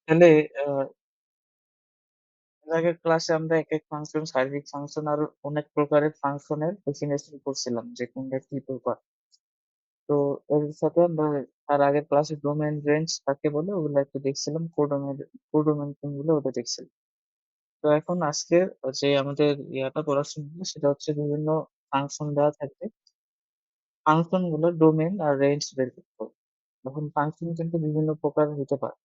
তাহলে এর আগের ক্লাসে আমরা এক এক ফাংশন, শারীরিক ফাংশন আর অনেক প্রকারের ফাংশনের ডেফিনেশন করছিলাম যে কোনটা কি প্রকার। তো এর সাথে আমরা তার আগের ক্লাসে ডোমেন রেঞ্জ কাকে বলে ওগুলো একটু দেখছিলাম, কোডোমেন কোনগুলো ওটা দেখছিলাম। তো এখন আজকে যে আমাদের পড়াশোনা হলো সেটা হচ্ছে বিভিন্ন ফাংশন দেওয়া থাকবে, ফাংশন গুলো ডোমেন আর রেঞ্জ বের করতে হবে। এখন ফাংশন কিন্তু বিভিন্ন প্রকার হতে পারে।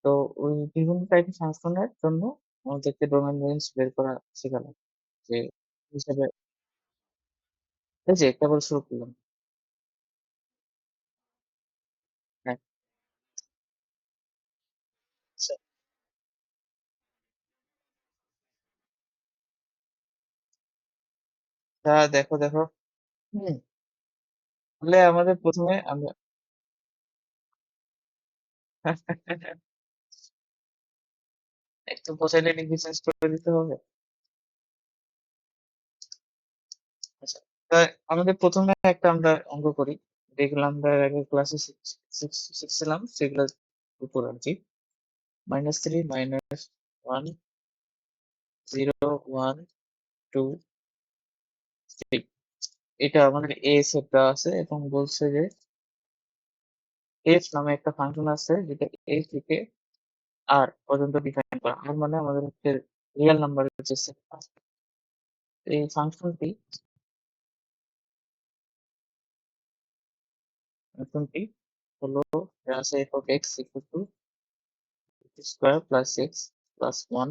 তো ওই বিভিন্ন টাইপের ফাংশনের জন্য আমাদেরকে ডোমেন রেঞ্জ বের করা শেখালাম যে হিসাবে। এই যে কেবল শুরু করলাম। হ্যাঁ, আচ্ছা। দেখো দেখো। হুম। তাহলে আমাদের প্রথমে আমরা একটু বোঝাইলে লিখে চেঞ্জ করে দিতে হবে। আচ্ছা, তা আমাদের প্রথমে একটা আমরা অঙ্ক করি, যেগুলো আমরা এর আগের ক্লাসে শিখছিলাম সেগুলোর উপর আর কি। -3 -1 0 1 2 3, এটা আমাদের এ সেট দেওয়া আছে এবং বলছে যে এফ নামে একটা ফাংশন আছে যেটা এ থেকে আর পর্যন্ত ডিফাইন করা। আর মানে আমাদের হচ্ছে রিয়েল নাম্বারের যে সেট, এই ফাংশনটি হলো যা আছে F of x equal to square plus x plus one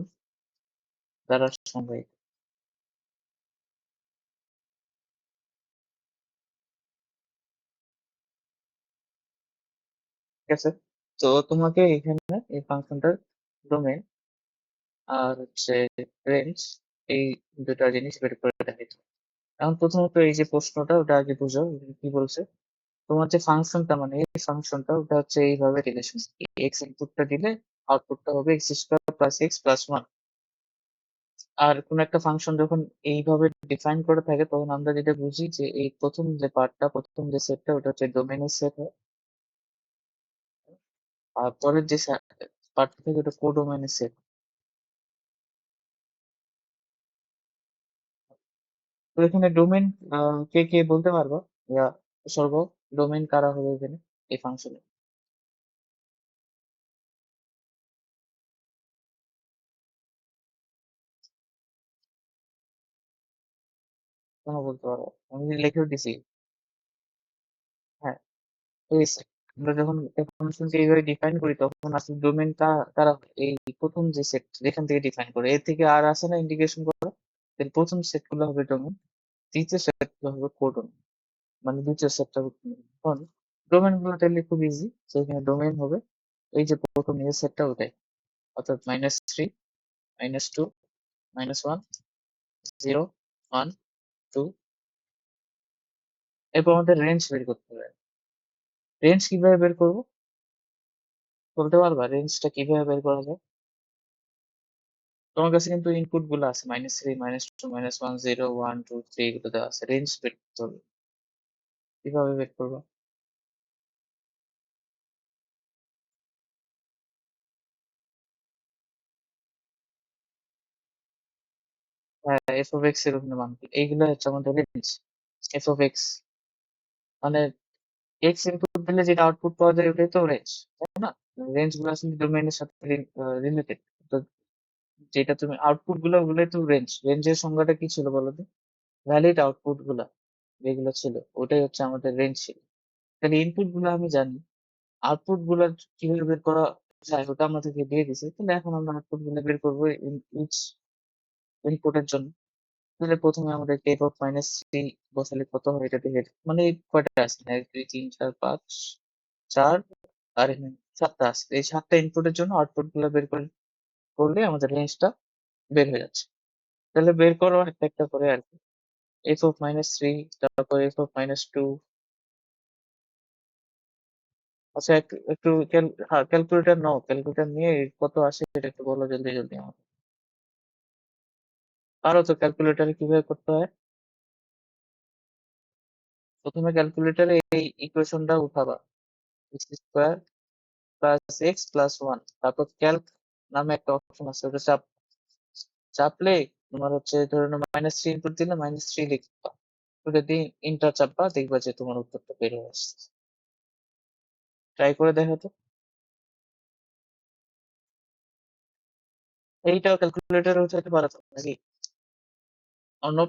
দ্বারা সংজ্ঞায়িত। ঠিক আছে, তো তোমাকে এখানে এই ফাংশনটার ডোমেন আর হচ্ছে রেঞ্জ, এই দুটা জিনিস বের করে দেখাইতে হবে। এখন প্রথমত এই যে প্রশ্নটা ওটা আগে বুঝো কি বলছে। তোমার যে ফাংশনটা মানে এই ফাংশনটা ওটা হচ্ছে এইভাবে রিলেশন, এক্স ইনপুটটা দিলে আউটপুটটা হবে x square plus x plus one. আর কোন একটা ফাংশন যখন এইভাবে ডিফাইন করে থাকে তখন আমরা যেটা বুঝি যে এই প্রথম যে পার্টটা, প্রথম যে সেটটা ওটা হচ্ছে ডোমেনের সেট হয়, আর পরের যে পার্টটা থাকে ওটা কোডোমেনের সেট। তো এখানে ডোমেন কে কে বলতে পারবো, ইয়া সর্ব ডোমেন কারা হবে এখানে এই ফাংশনে? তোমরা বলতে পারো, আমি লিখেও দিছি। হ্যাঁ, এই set। আমরা যখন ফাংশনকে এইভাবে ডিফাইন করি তখন আসলে ডোমেন কারা হয়? এই প্রথম যে সেট যেখান থেকে ডিফাইন করে এর থেকে আর আসে না ইন্ডিকেশন করা, এর প্রথম সেট গুলো হবে ডোমেন, দ্বিতীয় সেট গুলো হবে কোডোমেন, মানে দ্বিতীয় সেটটা হবে domain। এখন ডোমেন গুলো তাহলে খুব ইজি, সেখানে ডোমেন হবে এই যে প্রথম এ সেটটা ওটাই, অর্থাৎ -3 -2 -1 0 1 2। এরপর আমাদের রেঞ্জ বের করতে হবে। রেঞ্জ কিভাবে বের করবো বলতে পারবা? রেঞ্জটা কিভাবে বের করা যায়? তোমার কাছে কিন্তু ইনপুট গুলো আছে, -3 -2 -1 0 1 2 3, এগুলো দেওয়া আছে, রেঞ্জ বের করতে হবে। কিভাবে বের করবো? হ্যাঁ, এফ অফ এক্স এর ওখানে মান কি? এইগুলো হচ্ছে আমাদের রেঞ্জ। এফ অফ এক্স মানে এক্স ইনপুট দিলে যেটা আউটপুট পাওয়া যায় ওটাই তো রেঞ্জ, তাই না? রেঞ্জ গুলো আসলে ডোমেইনের সাথে রিলেটেড। তো যেটা তুমি আউটপুট গুলো ওগুলোই তো রেঞ্জ। রেঞ্জের সংজ্ঞাটা কি ছিল বলো তো? ভ্যালিড আউটপুট গুলা যেগুলো ছিল ওটাই হচ্ছে আমাদের রেঞ্জ ছিল। তাহলে ইনপুট গুলো আমি জানি, আউটপুট গুলা কিভাবে বের করা যায় ওটা আমাদেরকে দিয়ে দিছে। তাহলে এখন আমরা আউটপুট গুলো বের করবো ইচ ইনপুটের জন্য। তাহলে প্রথমে আমাদের টেপ অফ -3 বসালে কত হয় এটা দেখে, মানে এই কয়টা আছে, 1 2 3 4 5 4, আর এখানে 7টা আছে। এই 7টা ইনপুটের জন্য আউটপুট গুলো বের করলে আমাদের রেঞ্জটা বের হয়ে যাচ্ছে। তাহলে বের করো একটা একটা করে আর কি। এফ অফ -3, তারপর এফ অফ -2। আচ্ছা, একটু একটু ক্যালকুলেটর নাও, ক্যালকুলেটর নিয়ে কত আসে এটা একটু বলো জলদি জলদি আমাকে। পারো তো ক্যালকুলেটরে কিভাবে করতে হয়? প্রথমে ক্যালকুলেটরে এই ইকুয়েশনটা উঠাবা, x square plus x plus one, তারপর ক্যালক নামে একটা অপশন আছে, ওটা চাপলে তোমার হচ্ছে ধরে নাও -3 ইনপুট দিলে -3 লিখবা, ওটা দিয়ে ইন্টার চাপবা, দেখবা যে তোমার উত্তরটা বের হয়ে আসছে। ট্রাই করে দেখো তো। এইটাও ক্যালকুলেটরে উঠাইতে পারো তো নাকি? অন্য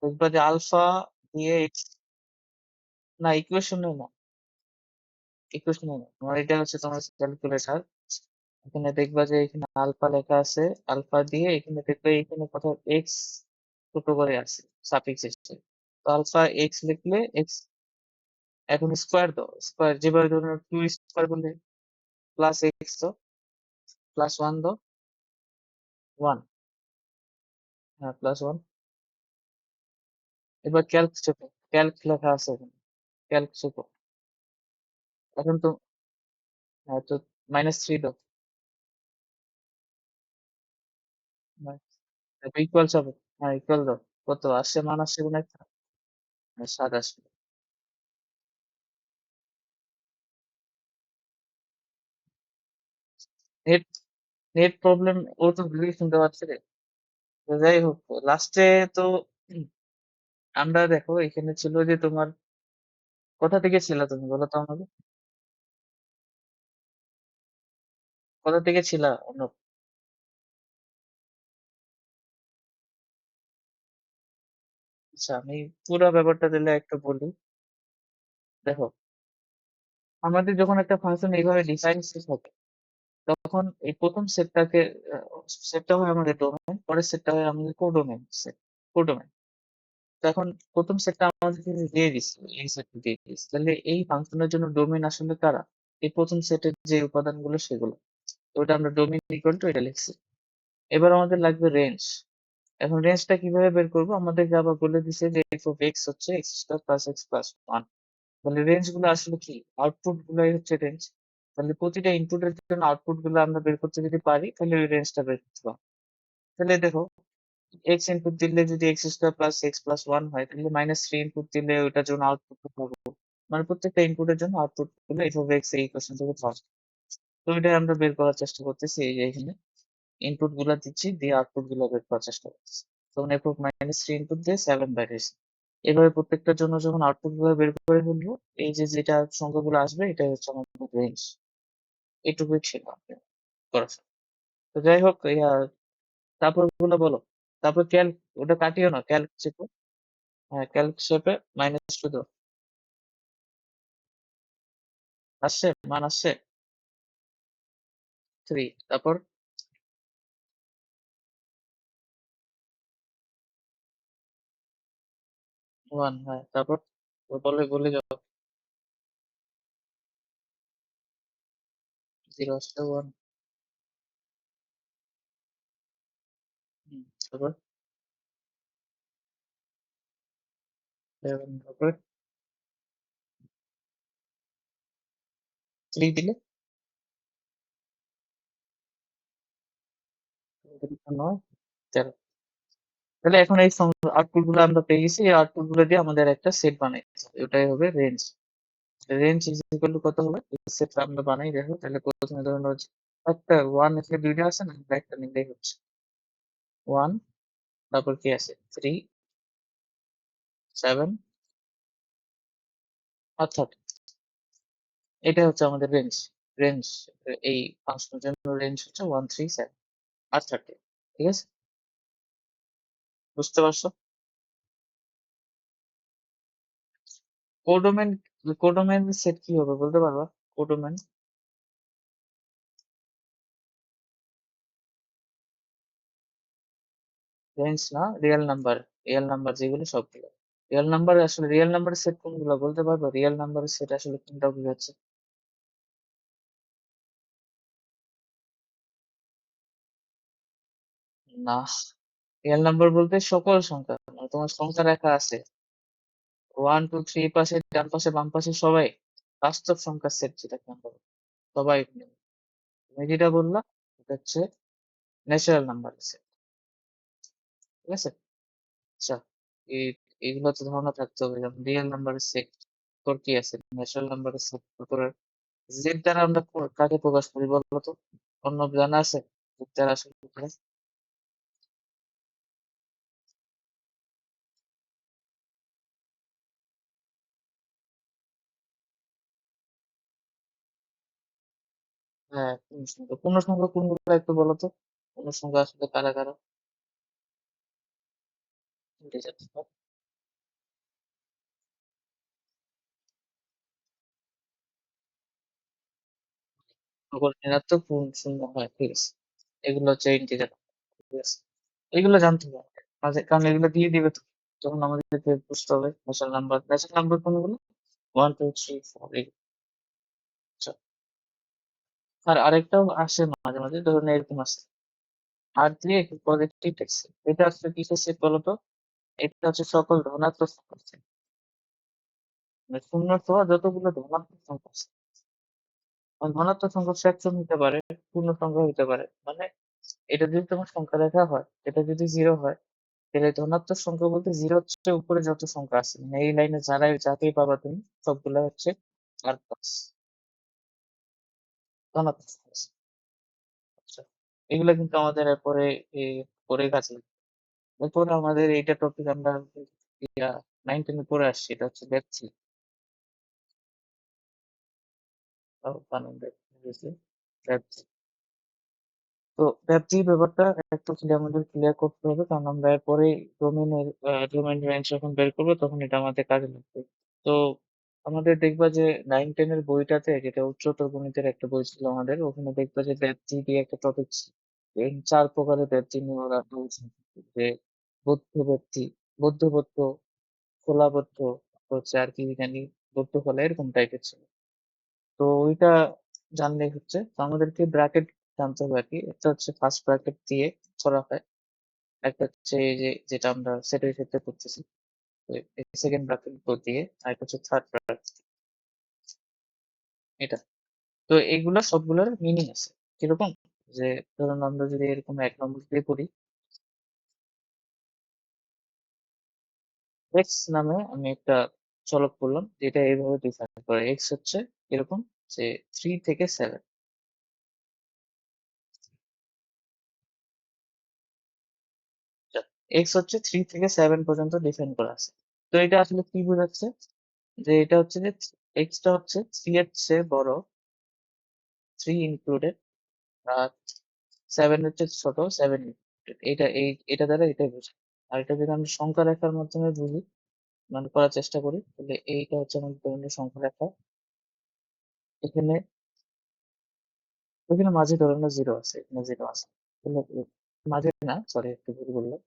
দেখবা যে আলফা দিয়ে এক্স, না ইকুয়েশনে না, ইকুয়েশনে না, তোমার এটা হচ্ছে তোমার ক্যালকুলেটর। এখানে দেখবা যে এখানে আলফা লেখা আছে, আলফা দিয়ে এখানে দেখবে এখানে কোথাও এক্স ছোট করে আছে সাফিক্স এসছে, তো আলফা এক্স লিখলে এক্স, এখন স্কোয়ার দাও, স্কোয়ার যেভাবে ধরো 2 স্কোয়ার করলে প্লাস এক্স দাও, প্লাস ওয়ান দাও, ওয়ান, হ্যাঁ প্লাস ওয়ান। এবার ক্যালক চেপো, ক্যালক লেখা আছে এখানে, ক্যালক চেপো। এখন তো হ্যাঁ, তো -3 দাও, ইকুয়াল হবে, হ্যাঁ ইকুয়াল দাও, কত আসছে, মান আসছে কোন একটা, হ্যাঁ, 7 আসবে। নেট নেট প্রবলেম, ও তো ভুলই শুনতে পাচ্ছে রে। তো যাই হোক, লাস্টে তো উম, আমরা দেখো এখানে ছিল যে তোমার, কোথা থেকে ছিল তুমি বলো তো আমাকে, কোথা থেকে ছিল অন্য। আচ্ছা আমি পুরো ব্যাপারটা দিলে একটু বলি। দেখো, আমাদের যখন একটা ফাংশন এইভাবে ডিফাইন থাকে, তখন এই প্রথম সেটটাকে, সেটটা হয় আমাদের ডোমেন, পরের সেটটা হয় আমাদের কোডোমেন সেট, কোডোমেন। তো এখন প্রথম সেটটা আমাদেরকে দিয়ে দিচ্ছে, এই সেটটা দিয়ে দিচ্ছে, তাহলে এই ফাংশনের জন্য ডোমেন আসলে কারা, এই প্রথম সেটের যে উপাদানগুলো সেগুলো, তো ওটা আমরা ডোমেন ইকুয়াল টু এটা লিখছি। এবার আমাদের লাগবে রেঞ্জ। এখন রেঞ্জটা কিভাবে বের করবো, আমাদেরকে আবার বলে দিছে যে এফ অফ এক্স হচ্ছে x square plus x plus one. তাহলে রেঞ্জ গুলো আসলে কি, আউটপুট গুলাই হচ্ছে রেঞ্জ। তাহলে প্রতিটা ইনপুটের জন্য আউটপুট গুলো আমরা বের করতে যদি পারি, তাহলে ওই রেঞ্জটা বের করতে পারবো। তাহলে দেখো, এক্স ইনপুট দিলে যদি x square plus x plus one হয়, তাহলে -3 ইনপুট দিলে ওটার জন্য আউটপুট পাবো, মানে প্রত্যেকটা ইনপুটের জন্য আউটপুট গুলো এফ অফ এক্স এই ইকুয়েশন থেকে পাবো। তো এটা আমরা বের করার চেষ্টা করতেছি, এই যে এখানে ইনপুট গুলা দিচ্ছি, দিয়ে আউটপুট গুলো বের করার চেষ্টা করতেছি। তখন এফ অফ -3 ইনপুট দিয়ে 7 বাইরে এসে, এভাবে প্রত্যেকটার জন্য যখন আউটপুট গুলো বের করে ফেলবো, এই যে যেটা সংখ্যাগুলো আসবে এটাই হচ্ছে আমাদের রেঞ্জ। এটুকুই ছিল আমাদের করার। তো যাই হোক, তারপর গুলো বলো, তারপর ক্যালক, ওটা কাটিও না, ক্যালক চেপো, হ্যাঁ ক্যালক শেপে -2 দাও, আসছে মান আসছে 3, তারপর 1, হ্যাঁ তারপর বলে বলে যাও, 0 আসছে 1, তারপর 7, তারপর 3 দিলে 9, 13। তাহলে এখন এই আউটপুট গুলো আমরা পেয়ে গেছি, এই আউটপুট গুলো দিয়ে আমাদের একটা সেট বানাইতে হবে, ওটাই হবে range. Range is equal to কত হবে, সেট আমরা বানাই, দেখো তাহলে প্রথমে ধরুন হচ্ছে একটা ওয়ান, এখানে দুইটা আছে না, আমরা একটা নিলেই হচ্ছে ওয়ান, তারপর কি আছে 3, 7 আর 30। এটা হচ্ছে আমাদের রেঞ্জ। রেঞ্জ এই ফাংশনের জন্য রেঞ্জ হচ্ছে 1, 3, 7 আর 30। ঠিক আছে, বুঝতে পারছো? কোডোমেন, কোডোমেন সেট কি হবে বলতে পারবা? কোডোমেন রেঞ্জ না, রিয়েল নাম্বার, রিয়েল নাম্বার যেগুলো সবগুলো রিয়েল নাম্বার। আসলে রিয়েল নাম্বারের সেট কোনগুলো বলতে পারবো, রিয়েল নাম্বারের সেট আসলে কোনটা বোঝাচ্ছে? না, রিয়েল নাম্বার বলতে সকল সংখ্যা, মানে তোমার সংখ্যা রেখা আছে 1, 2, 3, পাশে ডান পাশে বাম পাশে সবাই বাস্তব সংখ্যার সেট, যেটাকে আমরা বলি, সবাই মিলে। তুমি যেটা বললা এটা হচ্ছে ন্যাচারাল নাম্বারের সেট। ঠিক আছে, আচ্ছা, এগুলো তো ধারণা থাকতে হবে, যেমন রিয়েল নাম্বারের সেট, তোর কি আছে ন্যাচারাল নাম্বারের সেট, তোর জেড দ্বারা আমরা কাকে প্রকাশ করি বলতো তো? অন্য জানা আছে জেড দ্বারা আসলে কি করে? হ্যাঁ, পূর্ণসংখ্যা। পূর্ণসংখ্যা কোনগুলো একটু বলো তো? পূর্ণসংখ্যা আসলে কারা কারা? ইন্টিজার। সকল ঋণাত্মক পূর্ণ শূন্য হয়, ঠিক আছে। এগুলো হচ্ছে ইন্টিজার, ঠিক আছে। এগুলো জানতে হবে কারণ এগুলো দিয়ে দিবে তো যখন আমাদেরকে বুঝতে হবে ন্যাচারাল নাম্বার কোনগুলো, 1 2 3 4 আচ্ছা। আর আরেকটাও আসে মাঝে মাঝে, ধরুন এরকম আছে আর দিয়ে পজিটিভ টেক্সট, এটা আসলে কিসের সেট বলতো? এটা হচ্ছে সকল ধনাত্মক সংখ্যার set। মানে শূন্য সহ যতগুলো ধনাত্মক সংখ্যা আছে, মানে ধনাত্মক সংখ্যা ফ্র্যাকশন হতে পারে, পূর্ণ সংখ্যা হতে পারে, মানে এটা যদি তোমার সংখ্যা লেখা হয়, এটা যদি জিরো হয়, তাহলে ধনাত্মক সংখ্যা বলতে জিরো হচ্ছে উপরে যত সংখ্যা আছে, মানে এই লাইনে যাকেই পাবা তুমি সবগুলো হচ্ছে আর প্লাস ধনাত্মক সংখ্যা আছে। আচ্ছা, এগুলো কিন্তু আমাদের এরপরে পরে কাজে লাগবে। এরপরে আমাদের এইটা টপিক আমরা 9 10 পরে আসছি, এটা হচ্ছে দেখছি বানান। তো ব্যবসায়িক ব্যাপারটা একটু আমাদের ক্লিয়ার করতে হবে, কারণ আমরা এরপরে ডোমেন রেঞ্জ যখন বের করবো তখন এটা আমাদের কাজে লাগবে। তো আমাদের দেখবা যে 9 10 এর বইটাতে, যেটা উচ্চতর গণিতের একটা বই ছিল আমাদের, ওখানে দেখবা যে ব্যাপ্তি দিয়ে একটা টপিক ছিল। এই 4 প্রকারের ব্যাপ্তি নিয়ে ওরা বলছে, যে বদ্ধ ব্যক্তি, বদ্ধ, খোলাবদ্ধ, হচ্ছে আর কি জানি, বদ্ধ খোলা, এরকম টাইপের ছিল। তো ওইটা জানলেই হচ্ছে, তো আমাদেরকে ব্র্যাকেট জানতে হবে আর কি। একটা হচ্ছে ফার্স্ট ব্র্যাকেট দিয়ে করা হয়, একটা হচ্ছে এই যে যেটা আমরা সেটের ক্ষেত্রে করতেছি সেকেন্ড ব্র্যাকেট দিয়ে, আর একটা হচ্ছে থার্ড ব্র্যাকেট, এটা। তো এইগুলা সবগুলোর মিনিং আছে কিরকম, যে ধরুন আমরা যদি এরকম 1 নম্বর দিয়ে করি, এক্স নামে আমি একটা চলক করলাম, যেটা এইভাবে ডিফাইন করে, এক্স হচ্ছে এরকম, যে 3 থেকে 7, এক্স হচ্ছে 3 থেকে 7 পর্যন্ত ডিফাইন করা আছে। তো এটা আসলে কি বোঝাচ্ছে, যে এটা হচ্ছে যে এক্সটা হচ্ছে 3 এর চেয়ে বড়, 3 ইনক্লুডেড, আর 7 হচ্ছে ছোট, 7 ইনক্লুডেড। এটা দ্বারা এটাই বোঝায়। আর এটা যদি আমরা সংখ্যা রেখার মাধ্যমে বুঝি, মানে করার চেষ্টা করি, তাহলে এইটা হচ্ছে আমাদের দৈনিক সংখ্যা রেখা। এখানে এখানে মাঝে ধরুন না জিরো আছে, এখানে জিরো আছে, তাহলে মাঝে না, সরি একটু ভুল বললাম।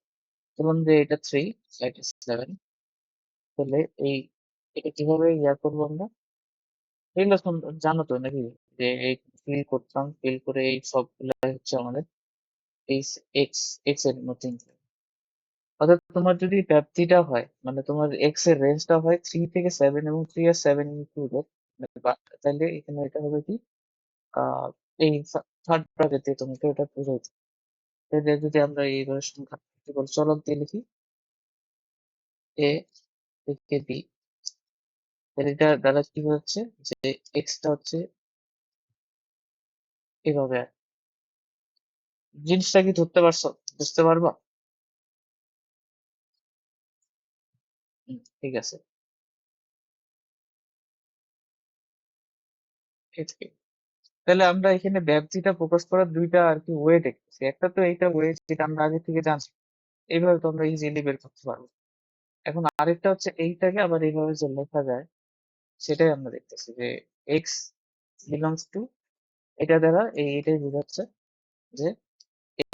ধরুন যে এটা 3, এটা 7, তাহলে এটা কিভাবে ইয়া করবো আমরা? এগুলো জানো তো নাকি, যে এই ফিল করতাম, ফিল করে এই সবগুলো হচ্ছে আমাদের এই এক্স এক্স এর মধ্যে include। অর্থাৎ তোমার যদি ব্যাপ্তিটা হয়, মানে তোমার এক্স এর রেঞ্জটা হয় 3 থেকে 7 এবং 3 আর 7 ইনক্লুডেড, তাহলে এখানে এটা হবে কি, আহ এই থার্ড ব্র্যাকেট দিয়ে তোমাকে এটা বোঝাইতে হবে। তাহলে যদি আমরা এইভাবে সংখ্যা কেবল চলক দিয়ে লিখি, এ থেকে বি, তাহলে এটা দ্বারা কি হচ্ছে, যে এক্সটা হচ্ছে এভাবে জিনিসটা কি ধরতে পারছো, বুঝতে পারবা? ঠিক আছে, ঠিক আছে। তাহলে আমরা এখানে ব্যাপ্তিটা প্রকাশ করার দুইটা আর কি ওয়ে দেখতেছি, একটা তো এইটা ওয়ে যেটা আমরা আগে থেকে জানছি, এইভাবে তো আমরা ইজিলি বের করতে পারবো। এখন আরেকটা হচ্ছে এইটাকে আবার এইভাবে যে লেখা যায়, সেটাই আমরা দেখতেছি, যে এক্স বিলংস টু, এটা দ্বারা এটাই বোঝাচ্ছে যে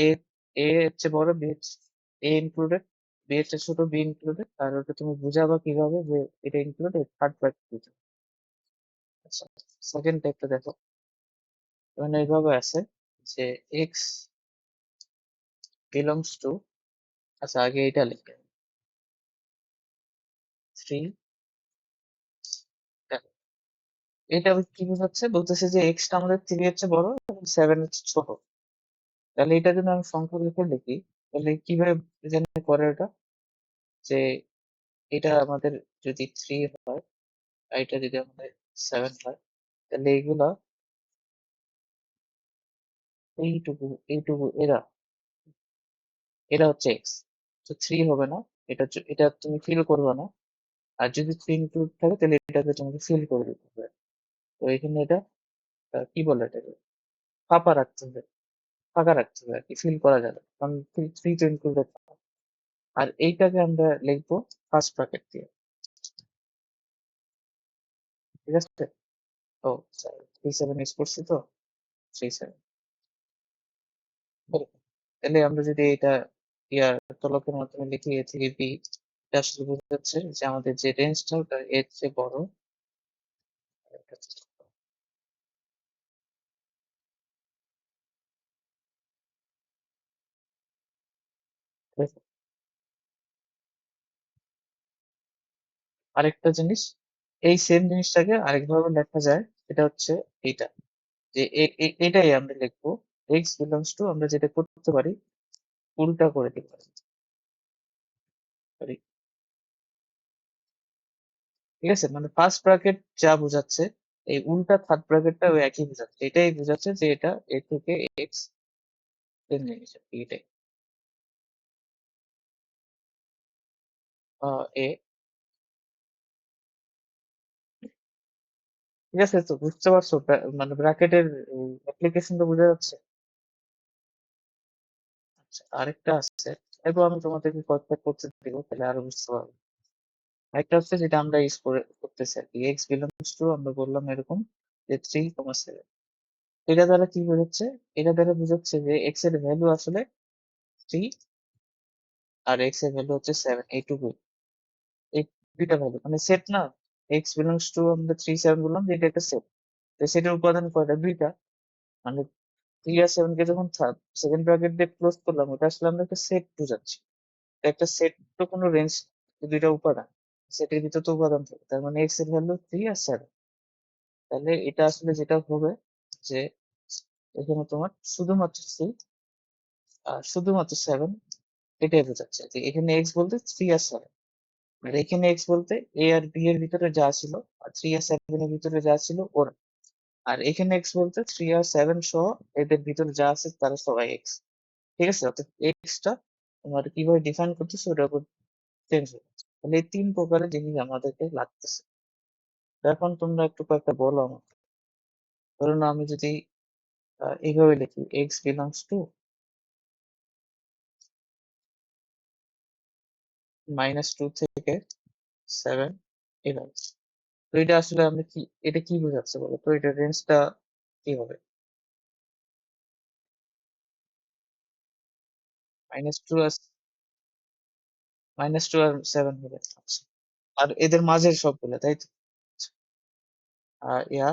এ এ হচ্ছে বড়, বি হচ্ছে এ ইনক্লুডেড, বি হচ্ছে ছোট, বি ইনক্লুডেড, আর ওটা তুমি বুঝাবা কিভাবে যে এটা ইনক্লুডেড, থার্ড পার্টি। আচ্ছা, সেকেন্ড টাইপটা দেখো, মানে এইভাবে আছে, যে এক্স বিলংস টু, আচ্ছা আগে এটা লিখে 3, এটা আবার কি বোঝাচ্ছে, বলতেছে যে এক্স টা আমাদের 3 হচ্ছে বড় এবং 7 হচ্ছে ছোট। তাহলে এটা যদি আমি সংখ্যা রূপে লিখি, তাহলে কিভাবে জানি করে এটা, যে এটা আমাদের যদি 3 হয় আর এটা যদি আমাদের 7 হয়, তাহলে এইগুলা এইটুকু এরা এরা হচ্ছে এক্স। তো 3 হবে না, এটা তুমি ফিল করবে না। আর যদি 3 ইনক্লুড থাকে তাহলে এটাকে তোমাকে ফিল করে দিতে হবে। তো এখানে এটা কি বলে এটাকে ফাঁপা রাখতে হবে, ফাঁকা রাখতে হবে আর কি, ফিল করা যাবে না। কারণ 3 তো ইনক্লুডেড। আর এইটাকে আমরা লিখবো ফার্স্ট ব্র্যাকেট দিয়ে। ঠিক আছে? ও 3 7 ইউজ করছি তো, 3 7। তাহলে আমরা যদি এটা ইয়ার তলকের মাধ্যমে লিখি এ থেকে বি, এটা আসলে বোঝাচ্ছে যে আমাদের যে রেঞ্জটা ওটা এর চেয়ে বড়। আর এটা হচ্ছে ছোট। ঠিক আছে? আরেকটা জিনিস, এই সেম জিনিসটাকে আরেকভাবে লেখা যায়, সেটা হচ্ছে এইটা, যে এটাই আমরা লিখবো এক্স বিলংস টু, আমরা যেটা করতে পারি উল্টা করে দিতে পারি। ঠিক আছে? মানে ফার্স্ট ব্র্যাকেট যা বোঝাচ্ছে, এই উল্টা থার্ড ব্র্যাকেটটা ওই একই বোঝাচ্ছে, এটাই বোঝাচ্ছে যে এটা এ থেকে এক্স এর জিনিস আর কি, এটাই। এ, ঠিক আছে? তো বুঝতে পারছো মানে ব্র্যাকেটের অ্যাপ্লিকেশনটা বোঝা যাচ্ছে? আচ্ছা, আরেকটা আছে, এরপর আমি তোমাদেরকে কয়েকটা করতে দিব, তাহলে আরো বুঝতে পারবে। একটা হচ্ছে যেটা আমরা ইউজ করতেছি আর কি, এক্স বিলংস টু আমরা বললাম এরকম যে 3,7। এটা দ্বারা কি বোঝাচ্ছে? এটা দ্বারা বোঝাচ্ছে যে এক্স এর ভ্যালু আসলে 3 আর এক্স এর ভ্যালু হচ্ছে 7, এইটুকু। এই দুইটা ভ্যালু মানে সেট না, এক্স বিলংস টু আমরা 3 7 বললাম যে এটা একটা সেট। তো সেটের উপাদান কয়টা? দুইটা। মানে 3 আর 7 কে যখন সেকেন্ড ব্র্যাকেট দিয়ে ক্লোজ করলাম, ওটা আসলে আমরা একটা সেট বোঝাচ্ছি। তো একটা সেট তো কোনো রেঞ্জ, দুইটা উপাদান, সেটের ভিতর তো উপাদান থাকে, তার মানে এক্স এর ভ্যালু 3 আর 7। তাহলে এটা আসলে যেটা হবে যে এখানে তোমার শুধুমাত্র 3 আর শুধুমাত্র 7, এটাই বোঝাচ্ছে যে এখানে এক্স বলতে 3 আর 7। আর এখানে এক্স বলতে এ আর বি এর ভিতরে যা ছিল, আর 3 আর 7 এর ভিতরে যা ছিল ওরা। আর এখানে এক্স বলতে 3 আর 7 সহ এদের ভিতরে যা আছে তারা সবাই এক্স। ঠিক আছে? অর্থাৎ এক্সটা তোমার কিভাবে ডিফাইন করতেছে ওটার উপর চেঞ্জ হবে। তাহলে এই 3 প্রকারের জিনিস আমাদেরকে লাগতেছে। তো এখন তোমরা একটু কয়েকটা বলো আমাকে। ধরো না, আমি যদি এইভাবে লিখি এক্স বিলংস টু -2 থেকে 7, এভাবে। তো এটা আসলে আমি কি, এটা কি বোঝাচ্ছে বলো তো, এটা রেঞ্জটা কি হবে? -2 আর -2 আর 7 হবে। আচ্ছা। আর এদের মাঝের সবগুলো, তাই তো? আচ্ছা। আর ইয়া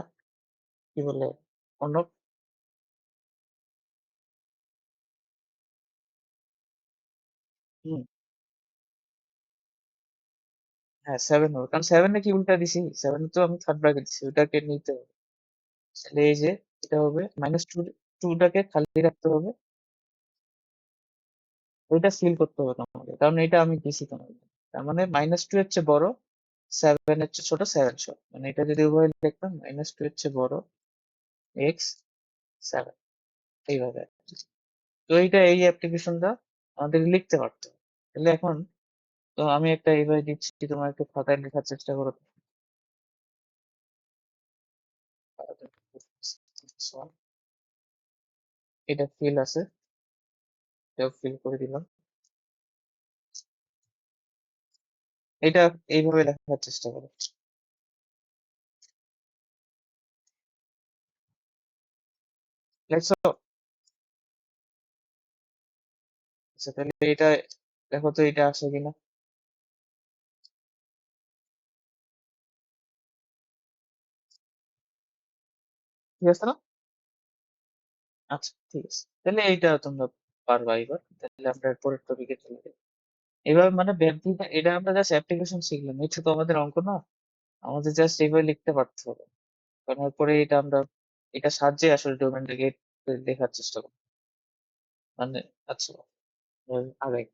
কি বলে অন্য, হুম, হ্যাঁ 7 হবে, কারণ 7 এ কি উল্টা দিছি, 7 এ তো আমি থার্ড ব্র্যাকেট দিছি, ওটাকে নিতে হবে। তাহলে এই যে এটা হবে -2টাকে খালি রাখতে হবে, ওইটা ফিল করতে হবে তোমাকে, কারণ এটা আমি দিছি তোমাকে। তার মানে -2 এর চেয়ে বড়, 7 এর চেয়ে ছোট, 7 সহ, মানে এটা যদি উভয় লিখতাম -2 এর চেয়ে বড় এক্স 7, এইভাবে আর কি। তো এইটা এই অ্যাপ্লিকেশনটা আমাদের লিখতে পারতো। তাহলে এখন তো আমি একটা এইভাবে দিচ্ছি, তোমার একটু খাতায় লেখার চেষ্টা করো। এটা ফিল আছে, এটাও ফিল করে দিলাম। এটা এইভাবে লেখার চেষ্টা করো। লেখছো? আচ্ছা, তাহলে এটা দেখো তো এটা আসে কিনা। ঠিক আছে না? আচ্ছা, ঠিক আছে, তাহলে এইটা তোমরা পারবা এবার। তাহলে আমরা পরের টপিকে চলে যাই। এবার মানে ব্যাধি, এটা আমরা জাস্ট অ্যাপ্লিকেশন শিখলাম, এটা তো আমাদের অঙ্ক না। আমাদের জাস্ট এইভাবে লিখতে পারতে হবে, কারণ এরপরে এটা আমরা এটা সাহায্যে আসলে ডোমেনটাকে দেখার চেষ্টা করবো। মানে আচ্ছা, আগাই।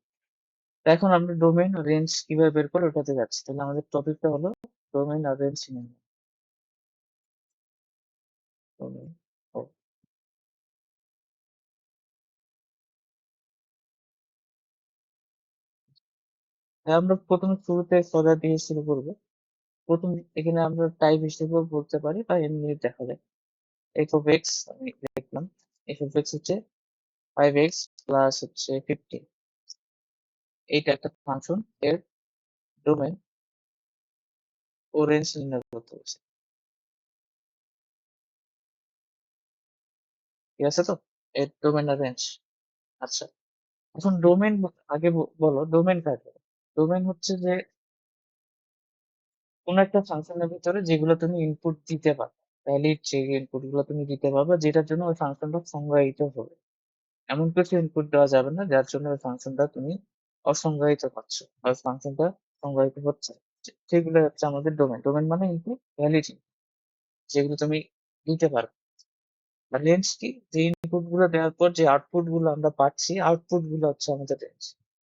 এখন আমরা ডোমেইন রেঞ্জ কিভাবে বের করে ওটাতে যাচ্ছি। তাহলে আমাদের টপিকটা হলো ডোমেইন আর রেঞ্জ নিয়ে। ডোমেইন ও আমরা প্রথমে শুরুতে সোজা দিয়ে শুরু করবো। প্রথম এখানে আমরা টাইপ হিসেবেও বলতে পারি বা এমনি দেখা যায়। এফ অফ এক্স আমি লিখলাম। এফ অফ এক্স হচ্ছে 5x প্লাস হচ্ছে 50। এইটা একটা ফাংশন, এর ডোমেন ও রেঞ্জ নির্ণয় করতে বলছে। ঠিক আছে তো? এর ডোমেন আর রেঞ্জ। আচ্ছা, এখন ডোমেন আগে বলো ডোমেন কাকে? ডোমেন হচ্ছে যে কোন একটা ফাংশনের ভিতরে যেগুলো তুমি ইনপুট দিতে পারো, ভ্যালিড যে ইনপুট গুলো তুমি দিতে পারবে, যেটার জন্য ওই ফাংশনটা সংজ্ঞায়িত হবে। এমন কিছু ইনপুট দেওয়া যাবে না যার জন্য ওই ফাংশনটা তুমি অসংজ্ঞায়িত পাচ্ছ, ওই ফাংশনটা সংজ্ঞায়িত হচ্ছে। সেগুলো হচ্ছে আমাদের ডোমেন। ডোমেন মানে ইনপুট, ভ্যালিড যেগুলো তুমি দিতে পারো। আর রেঞ্জ কি? যে ইনপুট গুলো দেওয়ার পর যে আউটপুট গুলো আমরা পাচ্ছি, আউটপুট গুলো হচ্ছে আমাদের রেঞ্জ।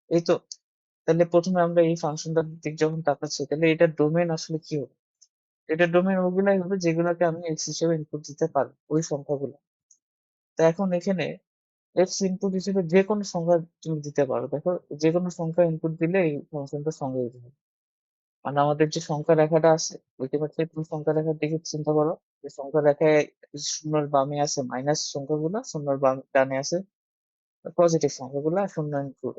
এই তো? তাহলে প্রথমে আমরা এই ফাংশনটার দিক যখন তাকাচ্ছি, তাহলে এটার ডোমেন আসলে কি হবে? এটার ডোমেন ওগুলাই হবে যেগুলোকে আমি এক্স হিসেবে ইনপুট দিতে পারবো, ওই সংখ্যাগুলো। তা এখন এখানে এক্স ইনপুট হিসেবে যে কোনো সংখ্যা তুমি দিতে পারো। দেখো, যে কোনো সংখ্যা ইনপুট দিলে এই ফাংশনটা সংজ্ঞায়িত হবে। মানে আমাদের যে সংখ্যা রেখাটা আছে, বুঝতে পারছো? তুমি সংখ্যা রেখার দিকে চিন্তা করো। যে সংখ্যা রেখায় শূন্যর বামে আছে মাইনাস সংখ্যাগুলো, শূন্যর বাম ডানে আছে পজিটিভ সংখ্যাগুলো, আর শূন্য ইনক্লুড।